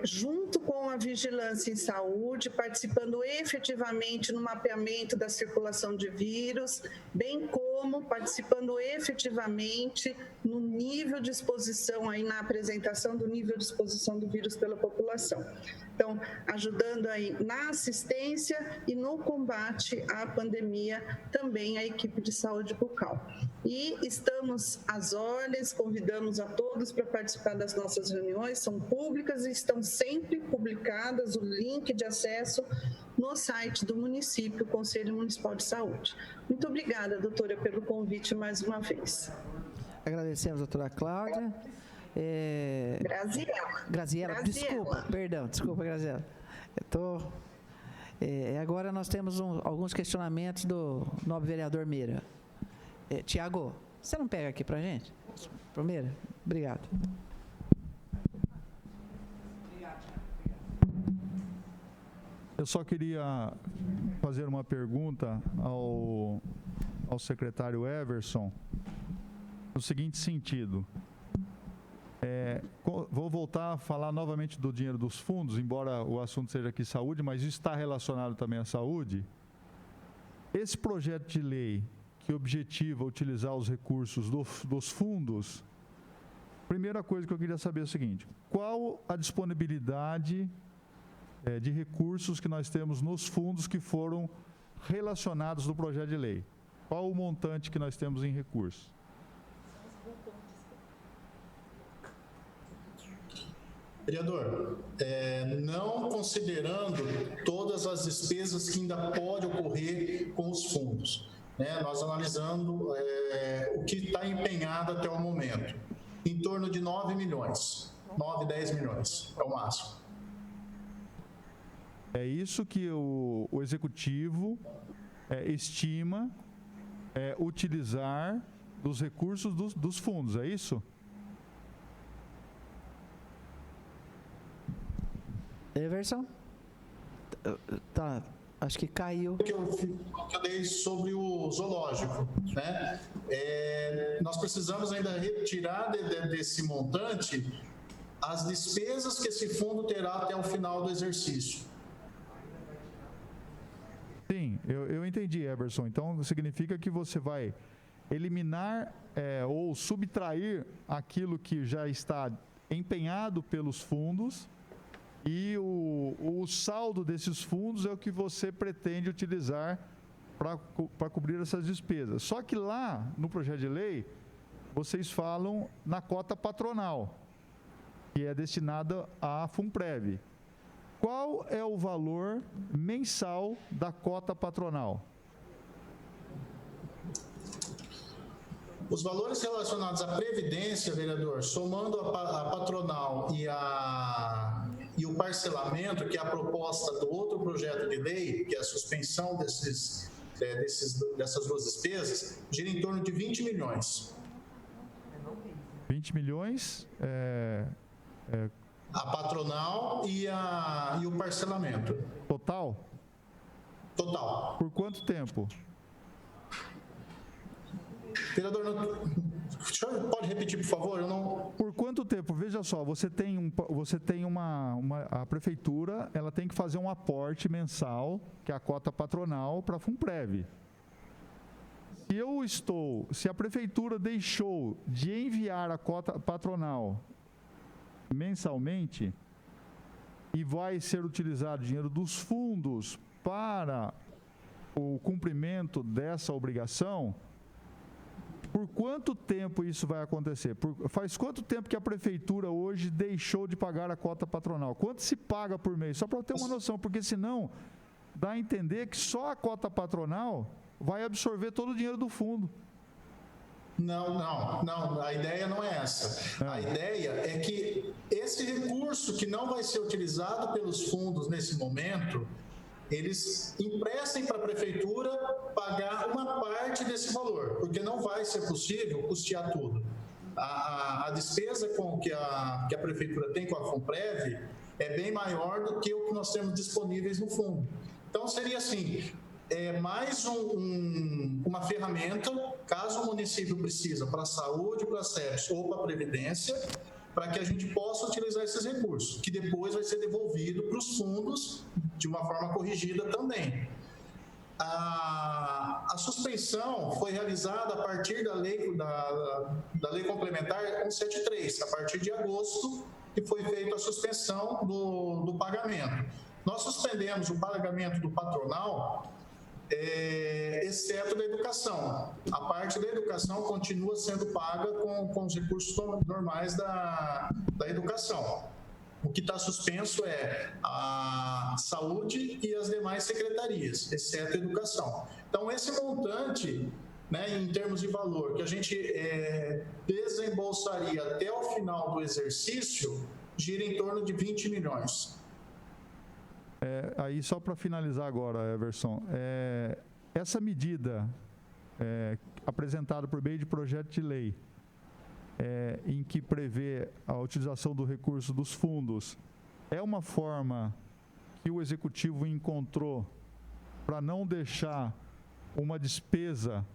junto com a vigilância em saúde, participando efetivamente no mapeamento da circulação de vírus, bem como participando efetivamente no nível de exposição, aí na apresentação do nível de exposição do vírus pela população. Então, ajudando aí na assistência e no combate à pandemia, também a equipe de saúde bucal. E estamos às ordens, convidamos a todos para participar das nossas reuniões, são públicas e estão sempre publicadas, o link de acesso no site do município, Conselho Municipal de Saúde. Muito obrigada, doutora, pelo convite mais uma vez. Agradecemos, doutora Cláudia. Graziela, desculpa, Graziela. Agora nós temos alguns questionamentos do nobre vereador Meira. Tiago, você não pega aqui para a gente? Pro Meira? Obrigado. Eu só queria fazer uma pergunta ao secretário Everson, no seguinte sentido. Vou voltar a falar novamente do dinheiro dos fundos, embora o assunto seja aqui saúde, mas isso está relacionado também à saúde. Esse projeto de lei que objetiva utilizar os recursos dos fundos, primeira coisa que eu queria saber é o seguinte: qual a disponibilidade de recursos que nós temos nos fundos que foram relacionados no projeto de lei? Qual o montante que nós temos em recursos? Vereador, não considerando todas as despesas que ainda pode ocorrer com os fundos, né? Nós analisando o que está empenhado até o momento, em torno de 9 milhões, 9, 10 milhões, é o máximo. É isso que o Executivo estima utilizar dos recursos dos fundos, é isso? Everson? Tá, acho que caiu. Que eu dei sobre o zoológico, né? Nós precisamos ainda retirar desse montante as despesas que esse fundo terá até o final do exercício. Sim, eu entendi, Everson. Então, significa que você vai eliminar ou subtrair aquilo que já está empenhado pelos fundos, e o saldo desses fundos é o que você pretende utilizar para cobrir essas despesas. Só que lá, no projeto de lei, vocês falam na cota patronal, que é destinada à FUNPREV. Qual é o valor mensal da cota patronal? Os valores relacionados à Previdência, vereador, somando a patronal e o parcelamento, que é a proposta do outro projeto de lei, que é a suspensão dessas duas despesas, gira em torno de 20 milhões. 20 milhões? A patronal e o parcelamento. Total? Total. Por quanto tempo? Vereador, o senhor pode repetir, por favor? Por quanto tempo? Veja só, você tem a prefeitura, ela tem que fazer um aporte mensal, que é a cota patronal, para a FUNPREV. Se a prefeitura deixou de enviar a cota patronal mensalmente e vai ser utilizado dinheiro dos fundos para o cumprimento dessa obrigação, por quanto tempo isso vai acontecer? Faz quanto tempo que a prefeitura hoje deixou de pagar a cota patronal? Quanto se paga por mês? Só para eu ter uma noção, porque senão dá a entender que só a cota patronal vai absorver todo o dinheiro do fundo. Não, a ideia não é essa. A ideia é que esse recurso que não vai ser utilizado pelos fundos nesse momento, eles emprestem para a prefeitura pagar uma parte desse valor, porque não vai ser possível custear tudo. A despesa que a prefeitura tem com a FUNPREV é bem maior do que o que nós temos disponíveis no fundo. Então, seria assim, mais uma ferramenta, caso o município precisa para a saúde, para a SEPS ou para a Previdência, para que a gente possa utilizar esses recursos, que depois vai ser devolvido para os fundos de uma forma corrigida também. A suspensão foi realizada a partir da lei complementar 173, a partir de agosto, que foi feita a suspensão do pagamento. Nós suspendemos o pagamento do patronal, exceto da educação. A parte da educação continua sendo paga com os recursos normais da educação. O que está suspenso é a saúde e as demais secretarias, exceto a educação. Então, esse montante, em termos de valor, que a gente desembolsaria até o final do exercício, gira em torno de 20 milhões. Aí, só para finalizar agora, Everson, essa medida apresentada por meio de projeto de lei, em que prevê a utilização do recurso dos fundos, é uma forma que o Executivo encontrou para não deixar uma despesa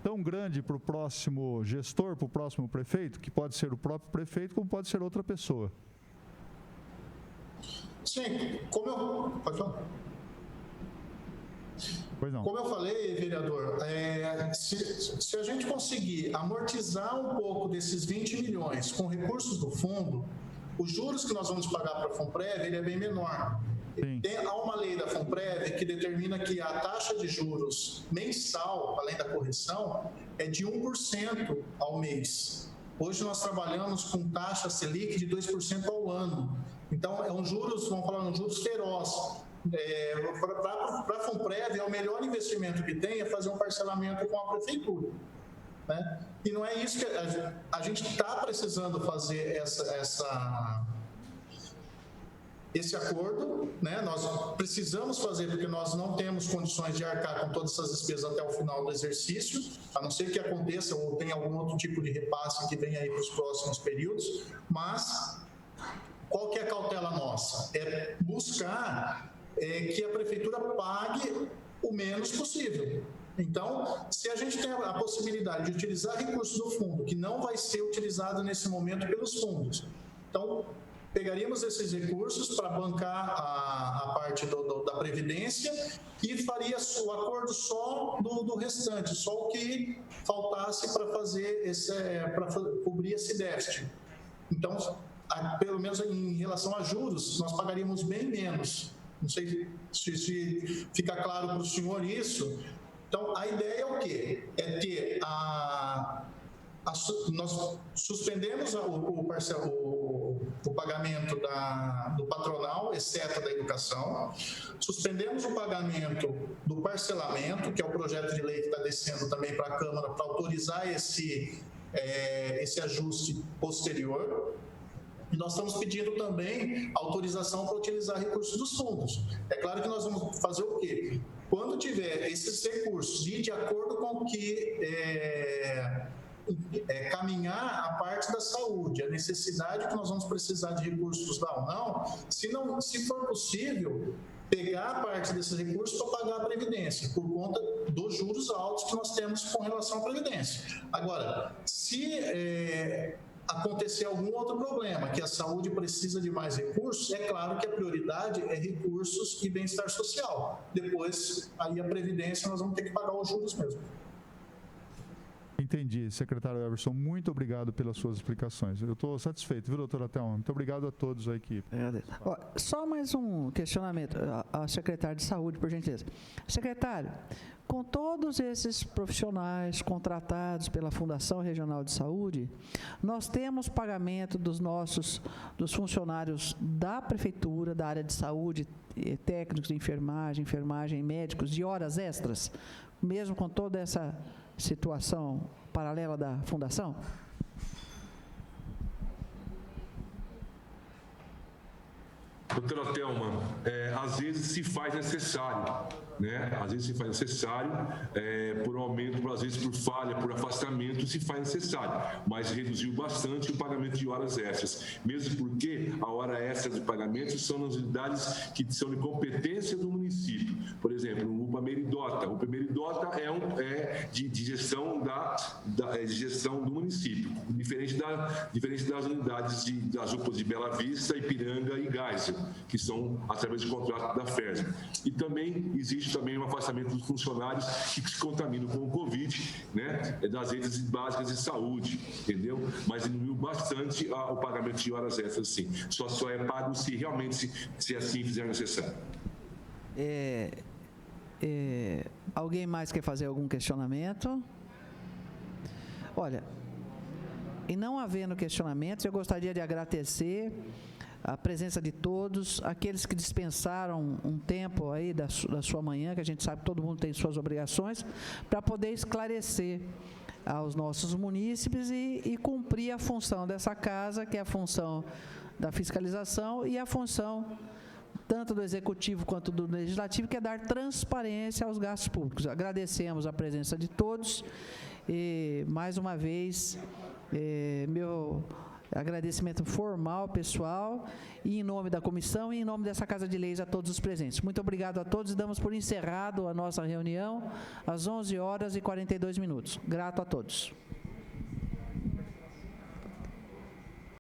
tão grande para o próximo gestor, para o próximo prefeito, que pode ser o próprio prefeito, como pode ser outra pessoa? Sim, pode falar? Pois não. Como eu falei, vereador, se a gente conseguir amortizar um pouco desses 20 milhões com recursos do fundo, os juros que nós vamos pagar para a FUNPREV, ele é bem menor. Há uma lei da FUNPREV que determina que a taxa de juros mensal, além da correção, é de 1% ao mês. Hoje nós trabalhamos com taxa Selic de 2% ao ano. Então, vamos falar um juros feroz. Para a FUNPREV, o melhor investimento que tem é fazer um parcelamento com a prefeitura. Né? E não é isso que a gente está precisando fazer esse acordo, né? Nós precisamos fazer porque nós não temos condições de arcar com todas essas despesas até o final do exercício, a não ser que aconteça ou tenha algum outro tipo de repasse que venha aí para os próximos períodos, mas qual que é a cautela nossa? É buscar que a prefeitura pague o menos possível. Então, se a gente tem a possibilidade de utilizar recursos do fundo, que não vai ser utilizado nesse momento pelos fundos, então pegaríamos esses recursos para bancar a parte da Previdência e faria o acordo só do restante, só o que faltasse para cobrir esse déficit. Então, pelo menos em relação a juros, nós pagaríamos bem menos. Não sei se fica claro para o senhor isso, Então, a ideia é o quê? É ter nós suspendemos o pagamento do patronal, exceto da educação, suspendemos o pagamento do parcelamento, que é o projeto de lei que está descendo também para a Câmara para autorizar esse ajuste posterior. E nós estamos pedindo também autorização para utilizar recursos dos fundos. É claro que nós vamos fazer o quê? Quando tiver esses recursos e de acordo com o que caminhar a parte da saúde, a necessidade que nós vamos precisar de recursos lá ou não, se for possível, pegar a parte desses recursos para pagar a Previdência, por conta dos juros altos que nós temos com relação à Previdência. Agora, se acontecer algum outro problema, que a saúde precisa de mais recursos, é claro que a prioridade é recursos e bem-estar social. Depois, aí a Previdência, nós vamos ter que pagar os juros mesmo. Entendi. Secretário Everson, muito obrigado pelas suas explicações. Eu estou satisfeito, viu, doutora Thelma? Muito obrigado a todos da equipe. Só mais um questionamento ao secretário de Saúde, por gentileza. Secretário, com todos esses profissionais contratados pela Fundação Regional de Saúde, nós temos pagamento dos funcionários da Prefeitura, da área de saúde, técnicos de enfermagem, médicos, de horas extras, mesmo com toda essa situação paralela da Fundação? Doutora Thelma, às vezes se faz necessário, né? Às vezes se faz necessário, por aumento, às vezes por falha, por afastamento, se faz necessário, mas reduziu bastante o pagamento de horas extras, mesmo porque a hora extra de pagamento são nas unidades que são de competência do município. Por exemplo, o UPA Meridota. O UPA Meridota é de gestão gestão do município, diferente das unidades das UPAs de Bela Vista, Ipiranga e Geisel, que são através de contrato da FERJ. E também existe um afastamento dos funcionários que se contaminam com o Covid, né, das redes básicas de saúde, entendeu? Mas diminuiu bastante o pagamento de horas extras, sim. Só é pago se realmente se assim fizer necessário. Alguém mais quer fazer algum questionamento? Olha, e não havendo questionamentos, eu gostaria de agradecer a presença de todos, aqueles que dispensaram um tempo aí da sua manhã, que a gente sabe que todo mundo tem suas obrigações, para poder esclarecer aos nossos munícipes e cumprir a função dessa casa, que é a função da fiscalização e a função tanto do Executivo quanto do Legislativo, que é dar transparência aos gastos públicos. Agradecemos a presença de todos e, mais uma vez, meu agradecimento formal, pessoal, e em nome da comissão e em nome dessa Casa de Leis a todos os presentes. Muito obrigado a todos e damos por encerrado a nossa reunião às 11h42. Grato a todos.